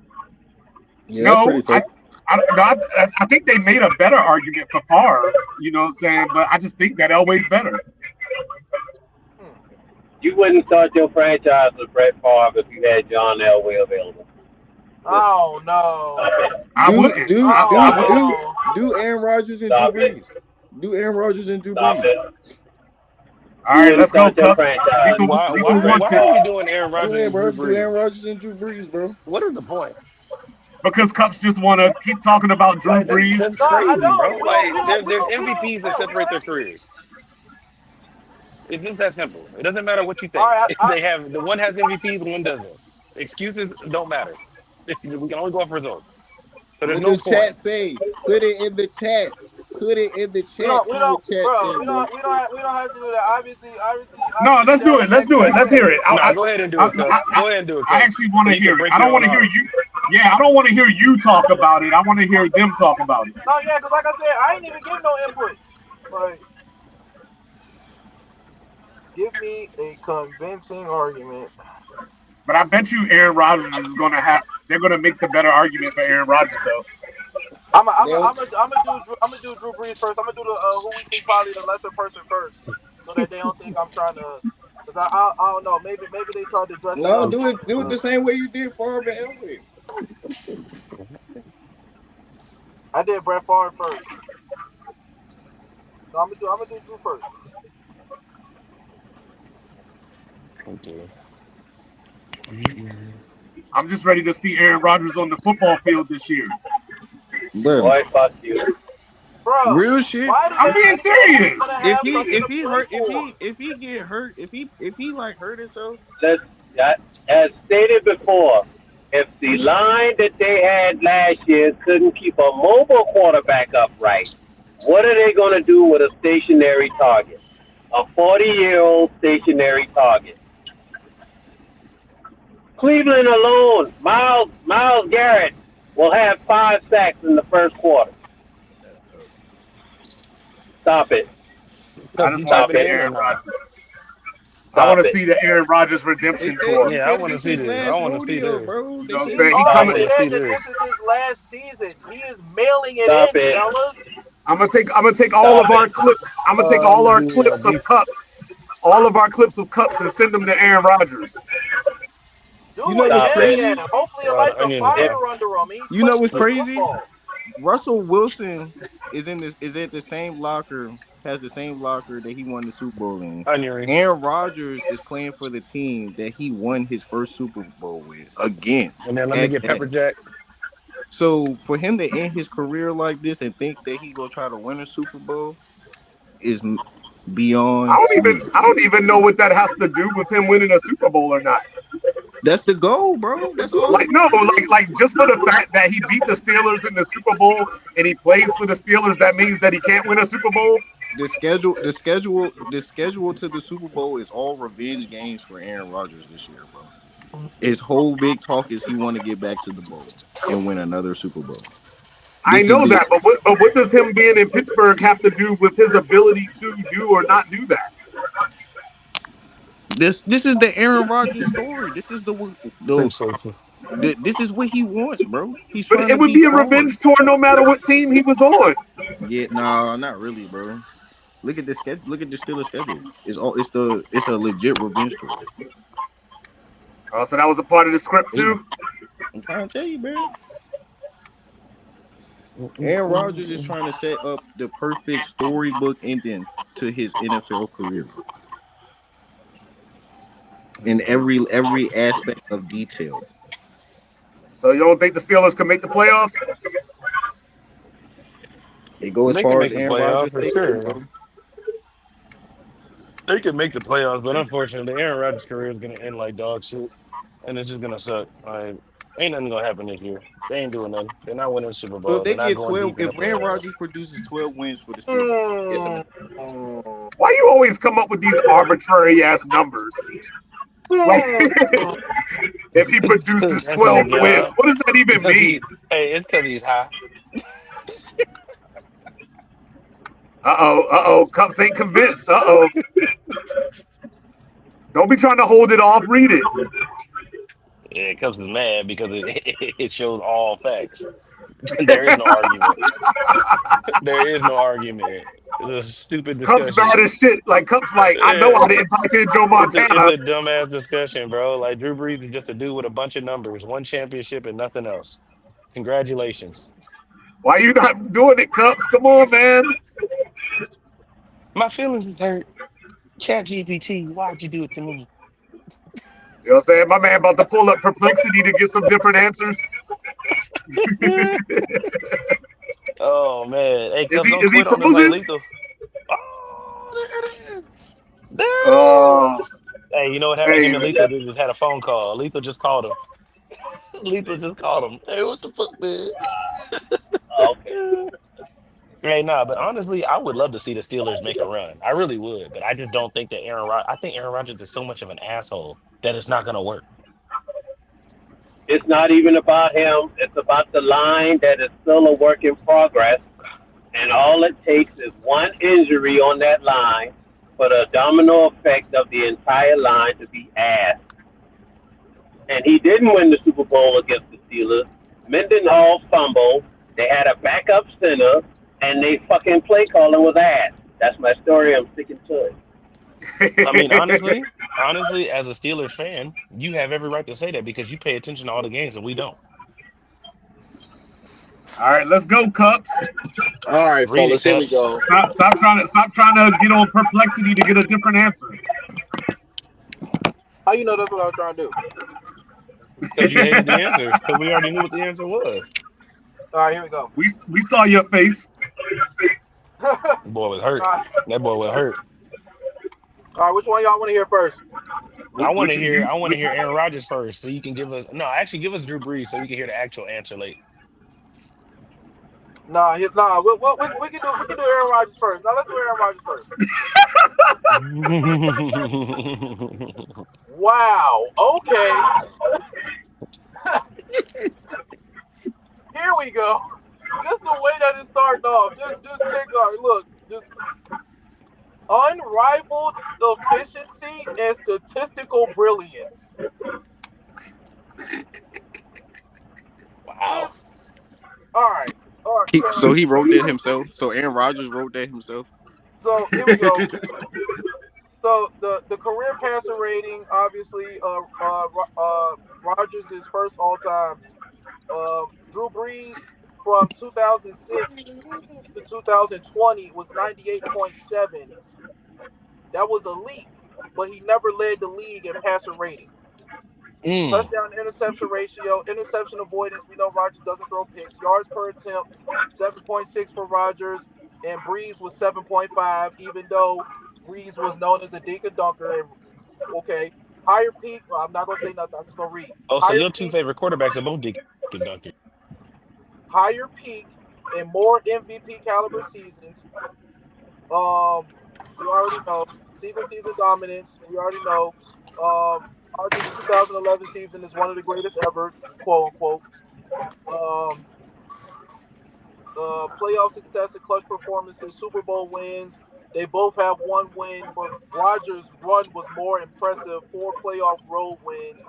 Yeah, that's pretty No, tough. I think they made a better argument for Favre. You know what I'm saying? But I just think that Elway's better. You wouldn't start your franchise with Brett Favre if you had John Elway available. Oh no. I Do wouldn't. do I do wouldn't. Oh do Aaron Rodgers and Drew Stop it. Brees. Do Aaron Rodgers and Drew Stop Brees. it. All You right, wouldn't let's go, start your Cubs. franchise Why with Lethal why Brett wants why it are we Favre. doing Aaron Go Rodgers ahead, and bro. Drew Do Brees? Aaron Rodgers and Drew Brees, bro. What is the point? because Cubs just want to keep talking about Drew Like Brees. that's no, I crazy, don't. bro. Like there's We don't, MVPs that bro. We separate don't their have to. careers. It's just that simple. It doesn't matter what you All think. right, They have the one has MVPs, the one doesn't. Excuses don't matter. We can only go off results. So there's What no does point. chat say? Put it in the chat. Put it in the chat. we See don't, what chat bro. said, bro. We don't have to do that. No, Obviously, let's do Dell it. is Let's do it. Let's hear it. Nah, go ahead and do it, Cubs. Go ahead and do it, I Cubs. actually want So to you can hear it. break I your don't want own to hear heart. you. Yeah, I don't want to hear you talk about it. I want to hear them talk about it. No, yeah, because like I said, I ain't even give no input. Like, give me a convincing argument. But I bet you Aaron Rodgers is going to have. They're going to make the better argument for Aaron Rodgers, though. I'm Now, gonna do Drew Brees first. I'm gonna do the who we think probably the lesser person first, so that they don't think I'm trying to. Cause I don't know. Maybe they tried to dress it no, up. do it the But same way you did Favre and Elway. I did Brett Favre first. So I'm gonna do Drew first. Okay. I'm just ready to see Aaron Rodgers on the football field this year. Bro, Boy, fuck you. Bro, real shit. why do I'm they being think that he's serious. gonna have something If to he play hurt for? if he get hurt if he like hurt himself, Let's, as stated before, if the line that they had last year couldn't keep a mobile quarterback upright, what are they going to do with a stationary target? A 40-year-old stationary target. Cleveland alone, Miles Garrett will have 5 sacks in the first quarter. that's tough. Stop it. I Cubs, just you want to Stop tapping see it. in or Aaron nah? Rodgers. I Stop want to it. see the Aaron Rodgers redemption tour. He Yeah, I said want to this see his this. I last want to see rodeo, this. bro. You They know what I'm said He's saying? He I coming. already want to see said that this this. is his last season. He is mailing it Stop in, it. fellas. I'm gonna take all Stop of our it. clips. I'm gonna take all our The clips of cups, all of our clips of cups, and send them to Aaron Rodgers. Do You know it, what's Stop hell it. yeah. crazy? Hopefully it the lights a onions, fire bro. under him. He You know plays what's good crazy? football. Russell Wilson is at the same locker, has the same locker that he won the Super Bowl in. Onion rings. Aaron Rodgers is playing for the team that he won his first Super Bowl with against And then let me at get pepper that. jack. So for him to end his career like this and think that he gonna try to win a Super Bowl is beyond me. I don't even know what that has to do with him winning a Super Bowl or not. That's the goal, bro. That's all he Like no, wants to do. like just for the fact that he beat the Steelers in the Super Bowl and he plays for the Steelers, that means that he can't win a Super Bowl. The schedule to the Super Bowl is all revenge games for Aaron Rodgers this year, bro. His whole big talk is he want to get back to the bowl and win another Super Bowl. I This is know the that, but what does him being in Pittsburgh have to do with his ability to do or not do that? this is the Aaron Rodgers story. This is Appreciate you. this is what he wants, bro. He's But trying to it would be be a far. revenge tour no matter what team he was on. Yeah, nah, not really, bro. Look at the schedule. Look at the Steelers schedule. It's a legit revenge tour. So that was a part of the script Yeah. too. I'm trying to tell you, man. Aaron Rodgers is trying to set up the perfect storybook ending to his NFL career in every aspect of detail. So you don't think the Steelers can make the playoffs? They go as They can far as make the Aaron playoffs Rodgers for takes them, sure. bro. They can make the playoffs, but unfortunately, Aaron Rodgers' career is going to end like dog shit, and it's just going to suck. Like, ain't nothing going to happen this year. They ain't doing nothing. They're not winning the Super So if Bowl. they They're not get going 12, deep in if the Aaron playoffs. Rodgers produces 12 wins for the Steelers, yes or no? Why you always come up with these arbitrary ass numbers? Like if he produces That's in 12 the wins, job. what does that even Because mean? it's because he's high. Cups ain't convinced. Don't be trying to hold it off. Read it. Yeah, Cubs is mad because it shows all facts. There is no argument. There is no argument. It's a stupid Cubs discussion. mad as shit. Like Cubs, like I know Yeah, I didn't type in Joe it's Montana. a dumbass discussion, bro. Like Drew Brees is just a dude with a bunch of numbers, one championship and nothing else. Congratulations. Why you not doing it, Cubs? Come on, man. My feelings is hurt. Chat GPT, why'd you do it to me? You know what I'm saying? My man about to pull up Perplexity to get some different answers. Oh man. Hey, Is Cubs, don't he quit on us like frozen? Lethal. Oh, there it is. There it Oh, is. Hey, you know what happened? hey, Him and Lethal just had a phone call. Lethal just called him. Lethal just called him. Hey, what the fuck, Okay. man? Hey, nah, but honestly, I would love to see the Steelers make a run. I really would, but I just don't think that I think Aaron Rodgers is so much of an asshole that it's not gonna work. It's not even about him. It's about the line that is still a work in progress. And all it takes is one injury on that line for the domino effect of the entire line to be ass. And he didn't win the Super Bowl against the Steelers. Mendenhall fumbled. They had a backup center, and they fucking play calling was ass. That's my story. I'm sticking to it. I mean, honestly, as a Steelers fan, you have every right to say that because you pay attention to all the games and we don't. all right, let's go, Cubs. All right, Read it, fellas, here we Cups, go. Stop trying to get on Perplexity to get a different answer. How you know that's what I was trying to do? because you hated the answer because we already knew what the answer was. All right, here we go. We saw your face. All The boy was hurt. right, That boy was hurt. which one y'all want to hear first? I want to Which hear. you I want to which hear Aaron Rodgers first, so you can give us. No, actually, give us Drew Brees, so we can hear the actual answer late. Nah, we can do Aaron Rodgers first. Now let's do Aaron Rodgers first. Wow. Okay. Here we go. Just the way that it started off. Just check out. Look, just unrivaled efficiency and statistical brilliance. Wow. All right. So he wrote that himself. So Aaron Rodgers wrote that himself. So here we go. So the career passer rating, obviously, Rodgers is first all time. Drew Brees from 2006 to 2020 was 98.7. That was elite, but he never led the league in passer rating. Touchdown interception ratio, interception avoidance. We know Rodgers doesn't throw picks. Yards per attempt, 7.6 for Rodgers, and Brees was 7.5, even though Brees was known as a dink and dunker. And okay, higher peak. Well, I'm not gonna say nothing. I'm just gonna read. Oh, so Higher your two peak, favorite quarterbacks are both Dick and Duncan. higher peak, and more MVP caliber seasons. We already know single season dominance. We already know. Rodgers' 2011 season is one of the greatest ever, quote unquote. Playoff success and clutch performances, Super Bowl wins. They both have one win, but Rodgers' run was more impressive. 4 playoff road wins,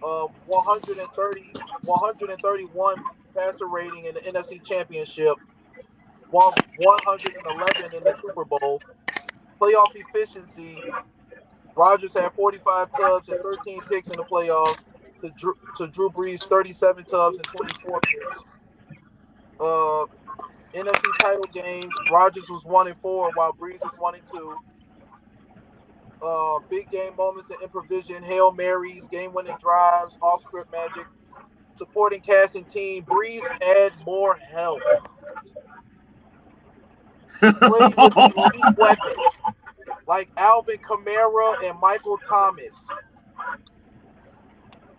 131 passer rating in the NFC Championship, 111 in the Super Bowl. Playoff efficiency, Rodgers had 45 tubs and 13 picks in the playoffs to Drew Brees' 37 tubs and 24 picks. NFC title games, Rodgers was 1-4 while Brees was 1-2. Big game moments and improvisation, Hail Marys, game-winning drives, off-script magic, supporting cast and team. Brees had more help. Played with elite weapons like Alvin Kamara and Michael Thomas.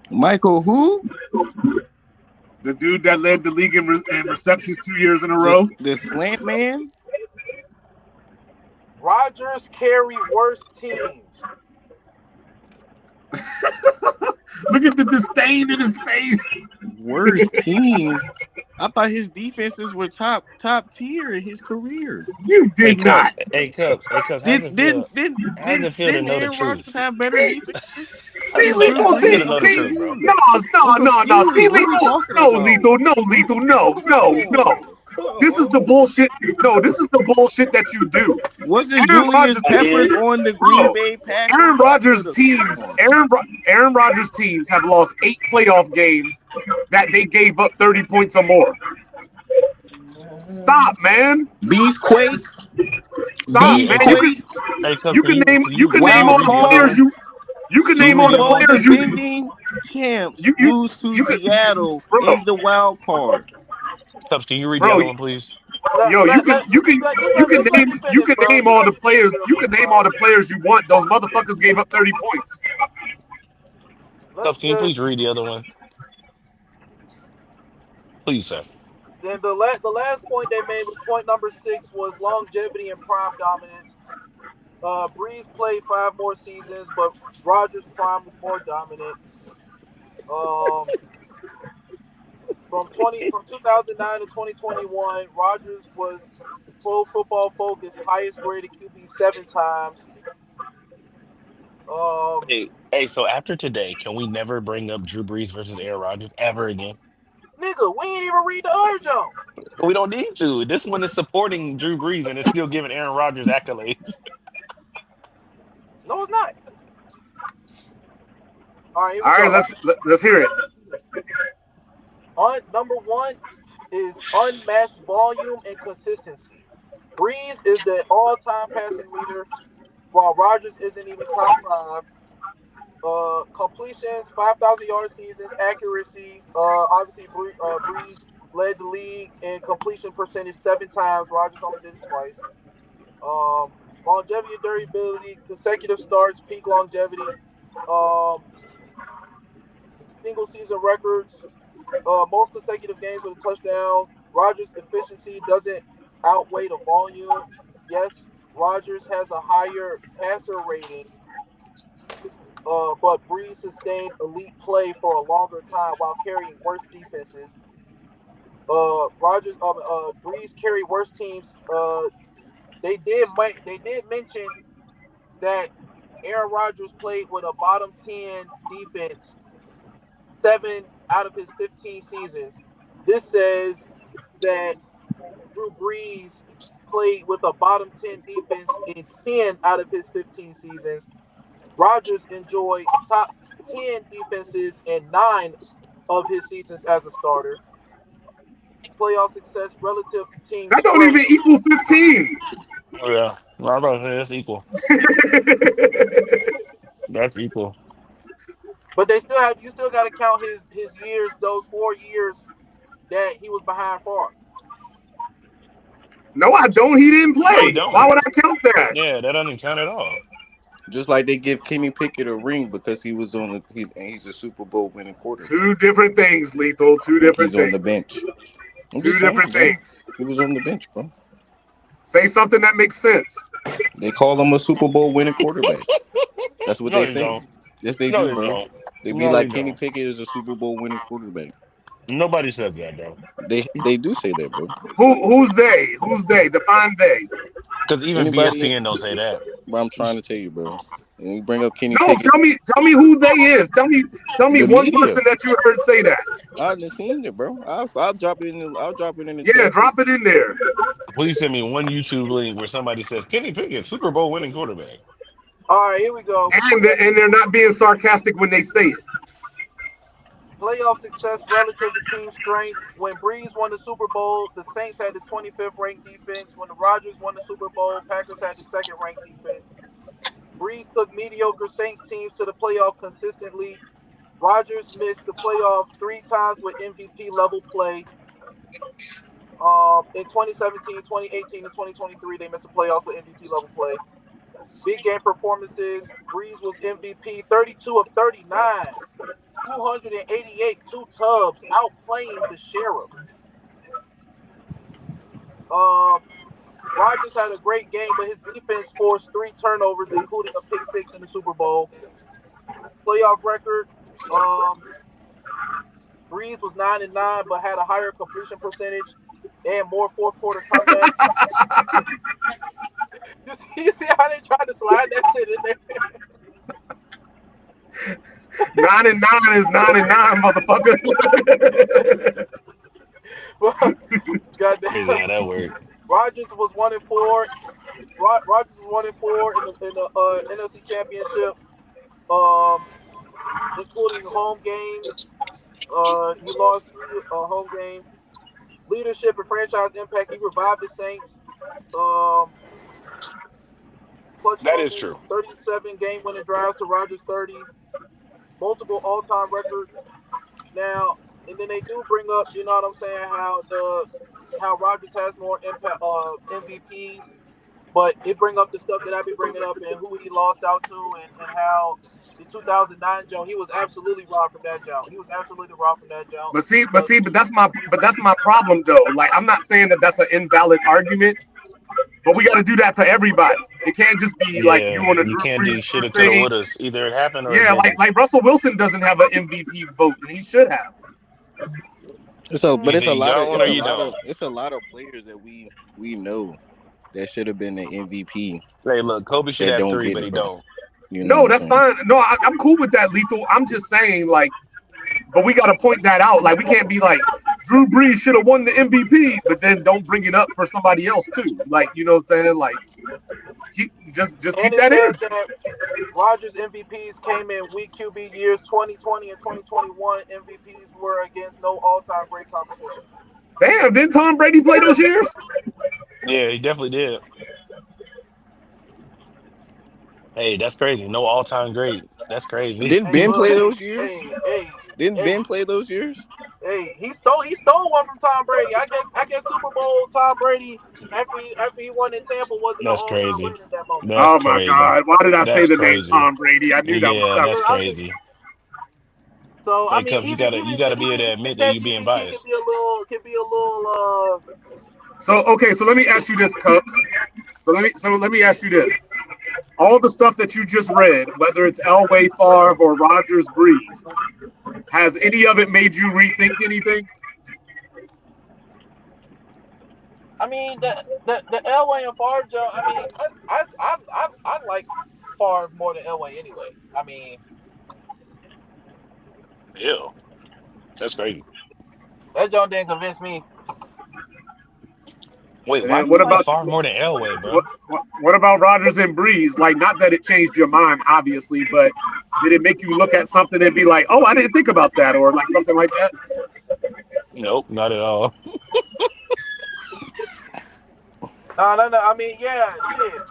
Michael who? The dude that led the league in receptions 2 years in a row. The slant man? Rodgers carry worse teams. Look at the disdain in his face. Worst teams. I thought his defenses were top tier in his career. You Hey did not. Cubs, hey Cubs, hey Cubs. Did didn't didn't How does didn't, it feel to didn't know the Aaron truth? Rodgers have better See, defenses? I see, mean, Bro, lethal. how does it See, feel to know the see. truth, bro? No, I'm no. See, confused. What are we lethal. talking No, about? lethal. No, lethal. No. This is the bullshit. No, this is the bullshit that you do. Wasn't Aaron Julius Rodgers, Peppers Again, on the Green bro. Bay Aaron Packers? Rodgers Come teams. on. Aaron Rodgers teams have lost 8 playoff games that they gave up 30 points or more. Stop, man. Beastquake, Stop, Hey, man. hey You Cubs, can Beastquake, hey Cubs, you can name can you all Wild the read the other players Card, one? you can Can you name read all the the other Super Bowl one? players defending champs you lose to you can Seattle bro in the wild card. Cubs, can you read the bro other one, please? yo Just let me you finish, can bro. name Just all let the me finish players real you quick, can name all bro. the players you want. Those motherfuckers gave up 30 points. Cubs, Let's can you please just read the other one, please, sir? then the last point they made was point number 6 was longevity and prime dominance. Breeze played 5 more seasons, but Rogers' prime was more dominant. Um, from 2009 to 2021, Rogers was Pro Football Focus highest graded QB 7 times. Um, Hey, so after today, can we never bring up Drew Brees versus Aaron Rodgers ever again? nigga, we ain't even read the other jump. We don't need to. This one is supporting Drew Brees and it's still giving Aaron Rodgers accolades. No, it's not. All right, here All we right, go. let's hear it. Number 1 is unmatched volume and consistency. Breeze is the all-time passing leader, while Rodgers isn't even top 5. Completions, 5,000 yard seasons, accuracy. Obviously, Breeze led the league in completion percentage 7 times. Rodgers only did it twice. Um, Longevity and durability, consecutive starts, peak longevity. Um, Single season records, most consecutive games with a touchdown. Rodgers' efficiency doesn't outweigh the volume. Yes, Rodgers has a higher passer rating, but Breeze sustained elite play for a longer time while carrying worse defenses. Breeze carried worse teams. They did mention that Aaron Rodgers played with a bottom 10 defense 7 out of his 15 seasons. This says that Drew Brees played with a bottom 10 defense in 10 out of his 15 seasons. Rodgers enjoyed top 10 defenses in 9 of his seasons as a starter. Playoff success relative to team That don't strength. even equal 15. Oh yeah, well, I'm about to say that's equal. That's equal. But you still got to count his years, those 4 years that he was behind Favre. No, I don't. He didn't No, you play. Why don't. would I count that? Yeah, that doesn't count at all. Just like they give Kenny Pickett a ring because he was on the he's a Super Bowl winning quarterback. Two different things, lethal. Two And different he's on the things. bench. I'm Two just saying, different bro. things. He was on the bench, bro. Say something that makes sense. They call him a Super Bowl winning quarterback. That's what No, they you say. don't. Yes, they No, do, you bro. don't. They be No, you like Kenny don't. Pickett is a Super Bowl winning quarterback. Nobody said that, bro. They do say that, bro. Who's they? Who's they? Define they. Because even Anybody, BSPN don't say that. but I'm trying to tell you, bro. And you bring up Kenny No, Pickett, tell me who they is. Tell me the one media. person that you heard say that. I haven't seen it, bro. I'll drop it in. I'll drop it in the Yeah, text. drop it in there. Please send me one YouTube link where somebody says Kenny Pickett, Super Bowl winning quarterback. All right, here we go. And they're not being sarcastic when they say it. Playoff success relative to team strength. When Breeze won the Super Bowl, the Saints had the 25th ranked defense. When the Rodgers won the Super Bowl, Packers had the second ranked defense. Breeze took mediocre Saints teams to the playoff consistently. Rodgers missed the playoffs 3 times with MVP level play. In 2017, 2018, and 2023, they missed the playoffs with MVP level play. Big game performances. Breeze was MVP 32 of 39, 288, 2 tubs, outplaying the Sheriff. Um, Rodgers had a great game, but his defense forced 3 turnovers, including a pick six in the Super Bowl. Playoff record. Um, Breeze was 9-9, but had a higher completion percentage and more fourth quarter comebacks. You see how they tried to slide that shit in there? 9-9 is 9-9, motherfucker. Goddamn. Crazy how that worked. Rodgers was 1-4. Rodgers was 1-4 in the NFC Championship, including home games. He lost 3 home games. Leadership and franchise impact. He revived the Saints. Clutch That is moments, true. 37 game-winning drives to Rodgers 30. Multiple all-time records. Now, and then they do bring up, you know what I'm saying, how Rodgers has more impact MVPs, but it bring up the stuff that I be bringing up and who he lost out to and how the 2009 Joe, he was absolutely robbed from that Joe. He was absolutely robbed from that Joe. But that's my problem though. Like, I'm not saying that that's an invalid argument, but we got to do that for everybody. It can't just be like you Yeah, want to you Drew can't do Brees shoulda, first coulda, say, wouldas. Either it happened or it yeah, didn't. like Russell Wilson doesn't have an MVP vote, and he should have. So, but Either you got one or you don't. it's a lot of players that we know that should have been the MVP. Hey, look, Kobe should That have don't 3, get but it, he bro. don't. You know No, what that's I'm saying? fine. No, I'm cool with that, Lethal. I'm just saying, like, but we got to point that out. Like, we can't be like, Drew Brees should have won the MVP, but then don't bring it up for somebody else too. Like, you know what I'm saying? Like, just And keep it that in. says that Rodgers MVPs came in weak QB years 2020 and 2021. MVPs were against no all-time great competition. Damn, didn't Tom Brady play those years? Yeah, he definitely did. Hey, that's crazy. No all-time great. That's crazy. Didn't Hey, Ben look, play hey, those years? hey, Didn't hey, Ben play those years? hey, he stole one from Tom Brady. I guess Super Bowl Tom Brady after he won in Tampa wasn't an That's all-time crazy. great at that moment. That's Oh my crazy. God! Why did I say That's the name crazy. Tom Brady? I knew that was Yeah, that's coming. I'm just, crazy. so I Hey, mean, Cubs, you gotta even admit that that you being MVP biased. can be a little So okay, so let me ask you this, Cubs. So let me ask you this. All the stuff that you just read, whether it's Elway, Favre, or Rodgers, Breeze, has any of it made you rethink anything? I mean the Elway and Favre Joe. I mean I like Favre more than Elway anyway. I mean Ew. That's crazy. that Joe didn't convince me. Wait, why And do you what like about Favre more than Elway, bro? what about Rodgers and Breeze? Like, not that it changed your mind, obviously, but did it make you look at something and be like, "Oh, I didn't think about that," or like something like that? Nope, not at all. No. I mean, yeah, shit.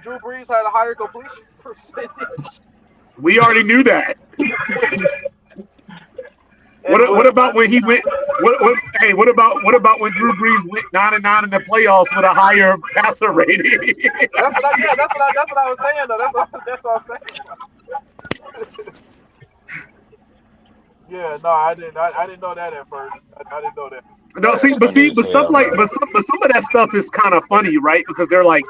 Drew Brees had a higher completion percentage. We already knew that. What about when he went? What about when Drew Brees went 9-9 in the playoffs with a higher passer rating? That's what I was saying though. That's what I'm saying. Yeah, no, I didn't know that at first. I didn't know that. No, That's funny as but stuff hell, like bro. but some of that stuff is kind of funny, right? Because they're like,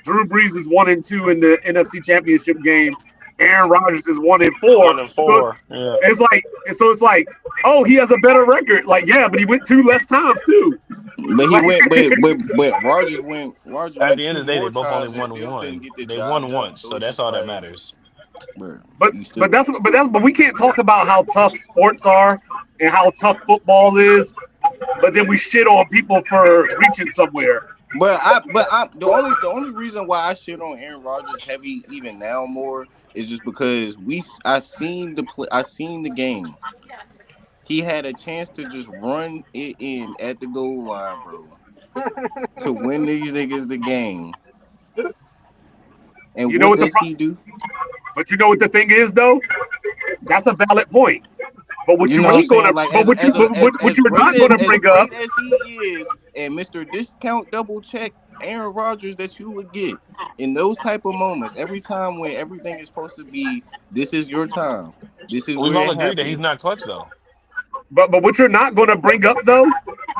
Drew Brees is 1-2 in the NFC Championship game. Aaron Rodgers is 1-4. 1-4. Yeah. It's like, oh, he has a better record. Like, yeah, but he went 2 less times too. But he went, but Rodgers went At the end 2 of the day, they more both only times and won still couldn't one. get the They job won done. once, so it's that's just all that like, matters. But you still, but we can't talk about how tough sports are and how tough football is, but then we shit on people for reaching somewhere. the only reason why I shit on Aaron Rodgers heavy even now more is just because I seen the game. He had a chance to just run it in at the goal line, bro, to win these niggas the game. And You know what what does he do? But you know what the thing is though? That's a valid point. But what You you know what I'm ain't gonna, saying? Like but what you're not gonna bring up. great as he is, and Mr. Discount double check Aaron Rodgers that you would get in those type of moments every time when everything is supposed to be, this is your time. This is We've where all it agreed that he's happens. not clutch though. But what you're not gonna bring up though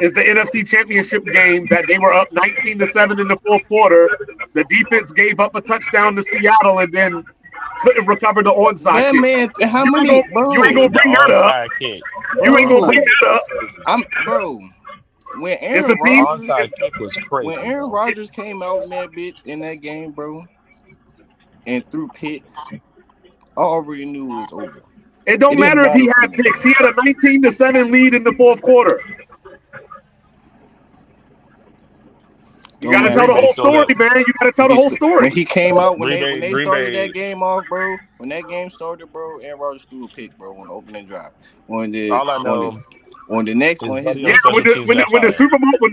is the NFC Championship game that they were up 19-7 in the fourth quarter. The defense gave up a touchdown to Seattle, and then couldn't recover the onside That kick. man, how You ain't many, gonna, you ain't bro? gonna The bring that up. onside kick. You ain't gonna Bro, bring that up. bro. When It's a Aaron The team. Rodgers, onside kick was when crazy, Aaron bro. Rodgers came out in that bitch in that game, bro, and threw picks, I already knew it was over. It It don't didn't matter if he matter from had there. picks. He had a 19-7 lead in the fourth quarter. You Don't got to matter, tell the Green Bay bro. whole showed story, up. man. You got to tell the whole story. When he came out, when Green they Bay, when they Green started Bay. that game off, bro. When that game started, bro, Aaron Rodgers threw a pick, bro, on the opening drive. On the All I on the know on is his Buddy on Yeah, next special teams got when the fired.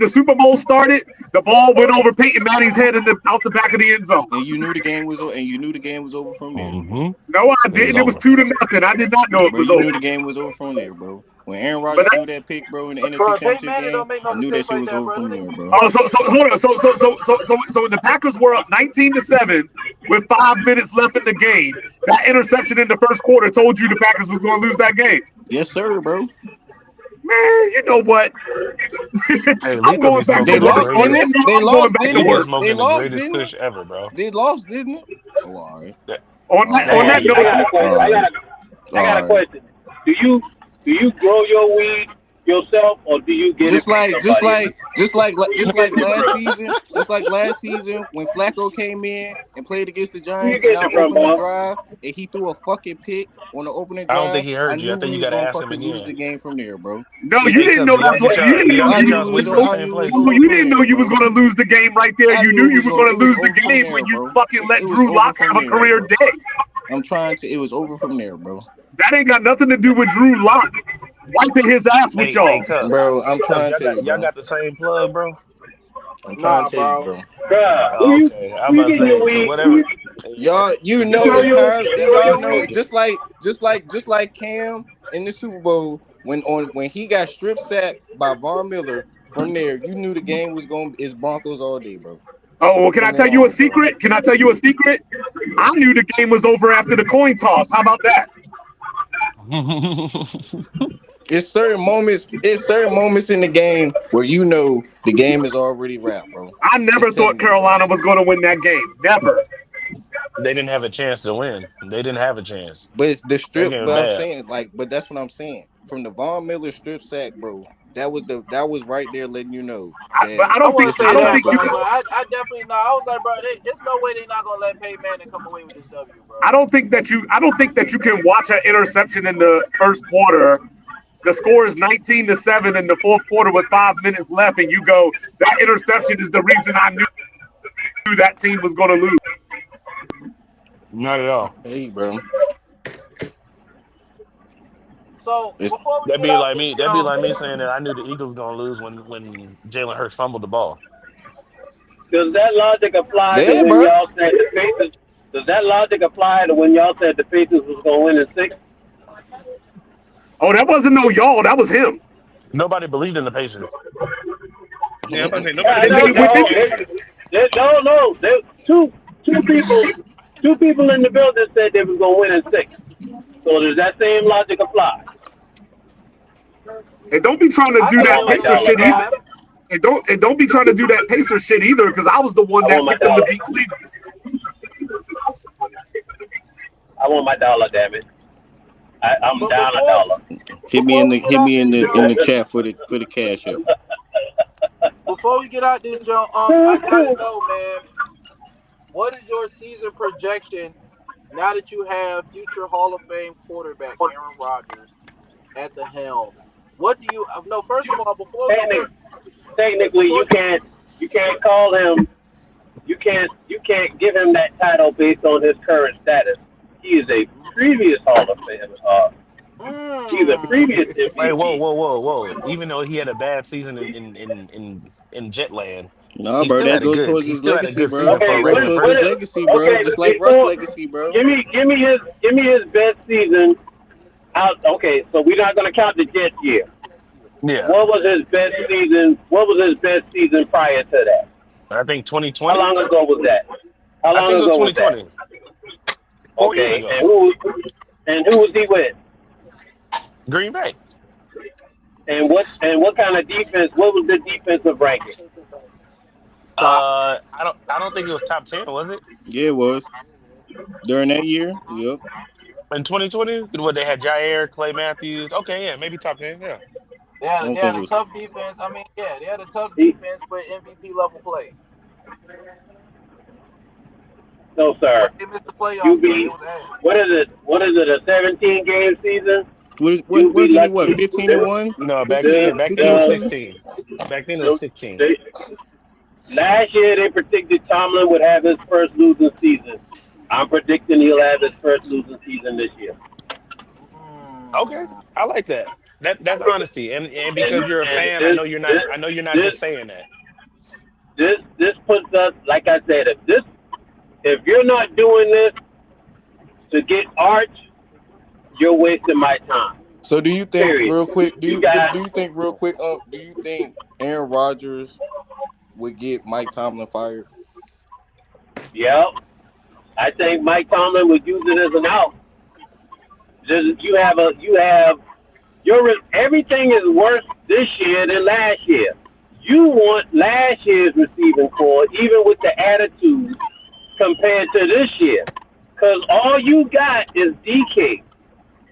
Super Bowl started, the ball went over Peyton Manning's head and out the back of the end zone. and you knew the game was over from there. Mm-hmm. No, I It was didn't. It was over. 2-0. I did not know it Bro, was you over. knew the game was over from there, bro. When Aaron But Rodgers that, threw that pick, bro, in the NFC Bro, Peyton Championship Manning game, don't make no I knew that mistakes shit like was that, over bro. from That there, nigga bro. oh, so hold on. So when the Packers were up 19-7 with 5 minutes left in the game, that interception in the first quarter told you the Packers was going to lose that game. Yes, sir, bro. Man, you know what? Hey, I'm Letha be going back to They smoking the work. lost, didn't it? greatest. They I'm going lost, back didn't to He it? be work. They smoking the lost, greatest didn't it? kush ever, bro. They lost, didn't it? Oh, all right. Yeah. On All that, on right. that Hey, note, I got a question. All right. I got a All right. question. Do you grow your weed yourself, or do you get it Just from like, just somebody else? like, just like, Who you just get like it last from? season, when Flacco came in and played against the Who you Giants and get our it from, opening boy? drive, and he threw a fucking pick on the opening I don't think drive, he I heard you. I knew think we you was got to gonna ask him fucking lose again. the game from there, bro. no, It, you Hey, didn't Cubs, know do y'all that's what get you y'all do didn't know y'all I get you y'all's knew weed it from was, the was I same knew it was place? no, over you from didn't know there, you was bro. going to lose the game right there. I You knew knew it you was were going. going It to was lose the over from game when there, you bro. fucking let It was Drew over Lock from have a there, career bro. day. It was over from there, bro. That ain't got nothing to do with Drew Lock wiping his ass with Hey, y'all. Cubs. Bro, I'm Cubs, trying to tell you, y'all bro. got the same plug, bro? I'm trying Nah, to tell you, bro. bro. Bruh, Oh, okay. I'm who you about to getting say, your cause weed? whatever. Y'all, you You know grow it's your time, you and grow y'all your Y'all know weed? it. smoking. Just like Cam in the Super Bowl when he got strip sacked by Von Miller. From there, you knew the game was going is Broncos all day, bro. Oh, well, can I From then tell you a on, bro. secret? Can I tell you a secret? I knew the game was over after the coin toss. How about that? It's certain moments in the game where you know the game is already wrapped, bro. I I'm never thought telling you, bro. Carolina was going to win that game. Never. They didn't have a chance to win. They didn't have a chance. But it's the That strip, game was but I'm bad. saying but that's what I'm saying. From the Von Miller strip sack, bro, that was right there letting you know that But I I don't think wouldn't this say I was don't that, think happening, you bro. can. But bro. I definitely know. I was like, bro, there's no way they're not gonna let Peyton Manning come away with this W, I bro. don't think that you. I don't think that you can watch an interception in the first quarter. The score is 19-7 in the fourth quarter with 5 minutes left, and you go, that interception is the reason I knew that team was going to lose. Not at all. Hey, bro. So It's before we get out this That'd be jump, like me saying that I knew the Eagles gonna lose when Jalen Hurts fumbled the ball. Does that logic apply to there, when bro. y'all said the Pacers? Does that logic apply to when y'all said the Pacers was gonna win in six? Oh, that wasn't no y'all. That was him. Nobody believed in the Pacers. Yeah, I'm about to say Yeah, nobody I And know. they believed in went. them No, Pacers. no. There two people in the building said they was gonna win in six. So does that same logic apply? And don't be trying to I do I said that they want my was Pacer gonna dollar win shit back. either. five. And don't be trying to do that Pacer shit either, because I was the one I that want my picked them to dollar. beat Cleveland. I want my dollar. Damn it! I'm But down a dollar. before we get out this in the jump, chat for the cash up. before we get out this jump, I gotta know, man, what is your season projection now that you have future Hall of Fame quarterback Aaron Rodgers at the helm? What do you no? First of all, Technically, before you can't call him. You can't give him that title based on his current status. He is a previous Hall of Fame. He's a mm, previous Hey, whoa, MVP. whoa, whoa, whoa! Even though he had a bad season in Jetland, Nah, bro, he still had a good season for Okay, a That goes regular towards his person. legacy, bro. okay. Just like Russ' Before, legacy, bro. give me his best season out. Okay, so we're not gonna count the Jets year. Yeah, What was his best season? What was his best season prior to that? I think How 2020. long ago was that? How I long think it was ago was that? 2020. 4 years Okay, ago. and who was he with? Green Bay. And what kind of defense? What was the defensive ranking? top. I don't think it was top 10, was it? Yeah, it was. During that year, yep. In 2020, what they had Jair, Clay Matthews. Okay, yeah, maybe top 10. Yeah. I They don't had think it a was. tough defense. I mean, yeah, they had a tough He, defense, but MVP level play. no, sir. But they missed the playoffs You though. They be was ass. what is it? What is it? A 17 game season? What You be was it? What lucky. 15 and The one? No, back 15, then, the back then it 15 and was the, 2? 16. Back then it was the 16. they, last year they predicted Tomlin would have his first losing season. I'm predicting he'll have his first losing season this year. Okay, Mm. I like that. That's honesty, and because you're a And fan, I this know you're not. this I know you're not this just saying that. this puts us, like I said, if you're not doing this to get Arch, you're wasting my time. So do you think Period. real quick? Do You you got, do you think real quick? Do you think Aaron Rodgers would get Mike Tomlin fired? yeah. I think Mike Tomlin would use it as an out. Just you have your everything is worse this year than last year. You want last year's receiving core, even with the attitude, compared to this year, because all you got is DK.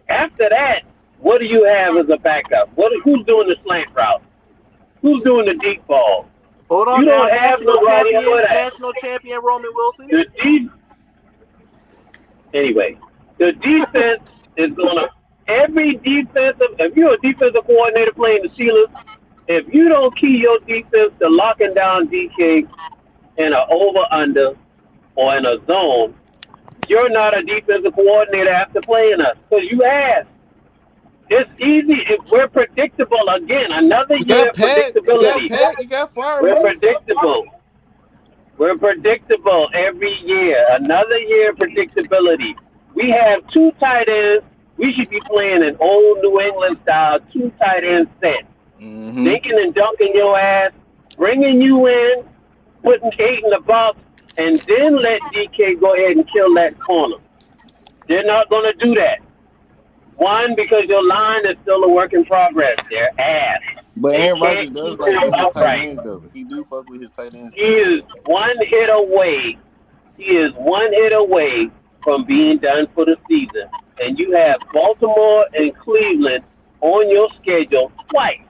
After that, what do you have as a backup? Who's doing the slant route? Who's doing the deep ball? Hold You on now, don't have nobody for that. national champion Roman Wilson. The deep, anyway, the defense is gonna every defensive. If you're a defensive coordinator playing the Steelers, if you don't key your defense to locking down DK in an over under or in a zone, you're not a defensive coordinator after playing us because you have. It's easy if we're predictable again. Another You year got of Pat. You got predictability. Pat. You got We're Fryer. predictable. We're predictable every year. Another year of predictability. We have two tight ends. We should be playing an old New England style, two tight end set. Mm-hmm. Dinking and dunking your ass, bringing you in, putting Kate in the box, and then let DK go ahead and kill that corner. They're not going to do that. One, because your line is still a work in progress. They're ass. But They Aaron Rodgers can't does keep like him getting his tight upright. ends though. He do fuck with his tight ends. He is one hit away. He is one hit away from being done for the season. And you have Baltimore and Cleveland on your schedule twice.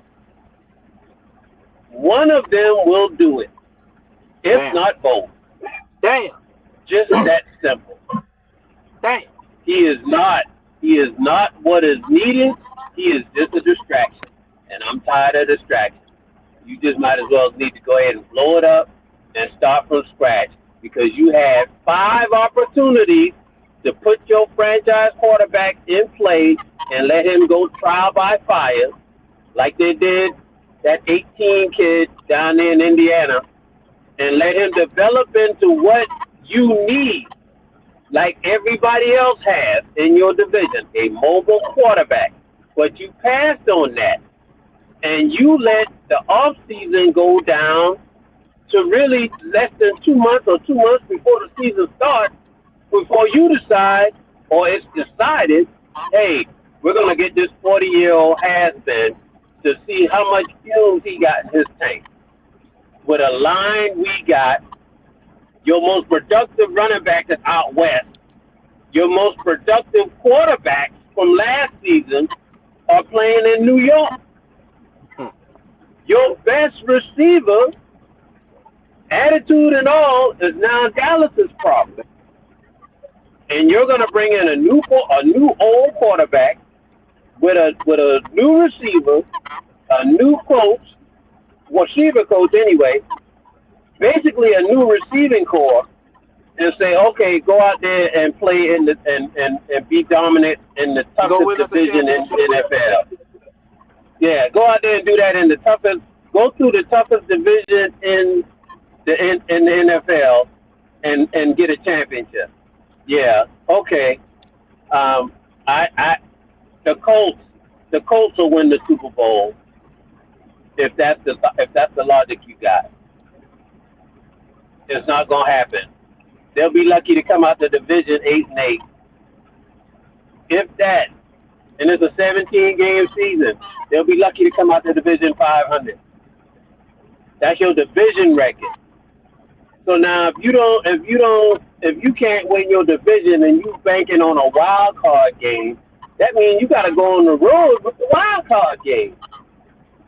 One of them will do it, if Damn. not both. Damn. Just that simple. Damn. He is not what is needed. He is just a distraction. And I'm tired of distractions. You just might as well need to go ahead and blow it up and start from scratch because you had 5 opportunities to put your franchise quarterback in play and let him go trial by fire like they did that 18 kid down there in Indiana and let him develop into what you need like everybody else has in your division, a mobile quarterback. But you passed on that. And you let the offseason go down to really less than 2 months or 2 months before the season starts, before you decide, or it's decided, hey, we're going to get this 40-year-old has-been to see how much fuel he got in his tank. With a line we got, your most productive running back is out west. Your most productive quarterbacks from last season are playing in New York. Your best receiver, attitude and all, is now Dallas's problem. And you're going to bring in a new old quarterback with a new receiver, a new coach, receiver coach anyway, basically a new receiving core, and say, okay, go out there and play in the and be dominant in the toughest division in the NFL. Yeah, go out there and do that in the toughest. Go through the toughest division in the NFL and get a championship. Yeah, okay. The Colts will win the Super Bowl if that's the logic you got. It's not gonna happen. They'll be lucky to come out the division 8-8, if that. And it's a 17-game season. They'll be lucky to come out the division 500. That's your division record. So now, if you don't if you can't win your division and you banking on a wild card game, that means you got to go on the road with the wild card game.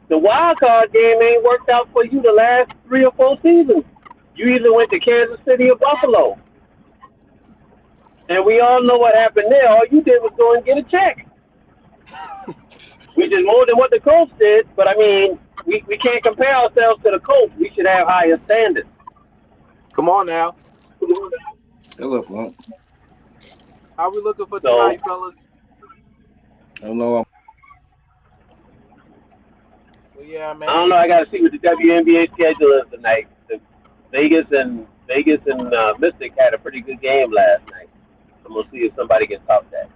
The wild card game ain't worked out for you the last 3 or 4 seasons. You either went to Kansas City or Buffalo. And we all know what happened there. All you did was go and get a check, which is more than what the Colts did. But, I mean, we can't compare ourselves to the Colts. We should have higher standards. Come on now. Hello, Blunt. How we looking for So- tonight, fellas? Hello. Well, yeah, man. I don't know. I got to see what the WNBA schedule is tonight. The Vegas and Mystic had a pretty good game last night. So we'll see if somebody can top that.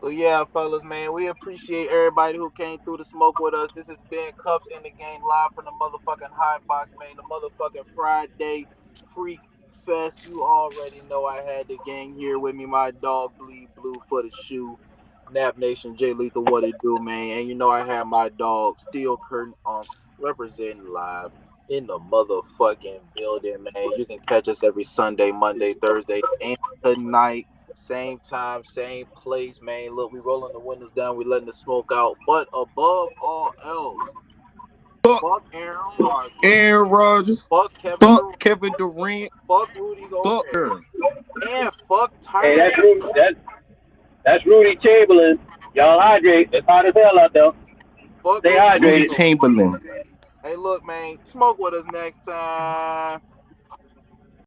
So yeah, fellas, man, we appreciate everybody who came through to smoke with us. This has been Cups in the Game live from the motherfucking Hot Box, man. The motherfucking Friday Freak Fest. You already know I had the gang here with me. My dog Bleed Blue for the shoe. Nap Nation, Jay Lethal, what it do, man? And you know I have my dog Steel Curtain representing live in the motherfucking building, man. You can catch us every Sunday, Monday, Thursday, and tonight. Same time, same place, man. Look, we rolling the windows down, we letting the smoke out. But above all else, fuck Aaron Rodgers, Aaron Rodgers. fuck Kevin Fuck Durant, Kevin Durant. fuck Rudy Fuck Gobert, her. and fuck Hey, Tyreek. that's Rudy Chamberlain. Y'all hydrate. It's hot as hell out there. Fuck Stay Rudy hydrated. Rudy Gobert. Chamberlain. Hey, look, man, smoke with us next time.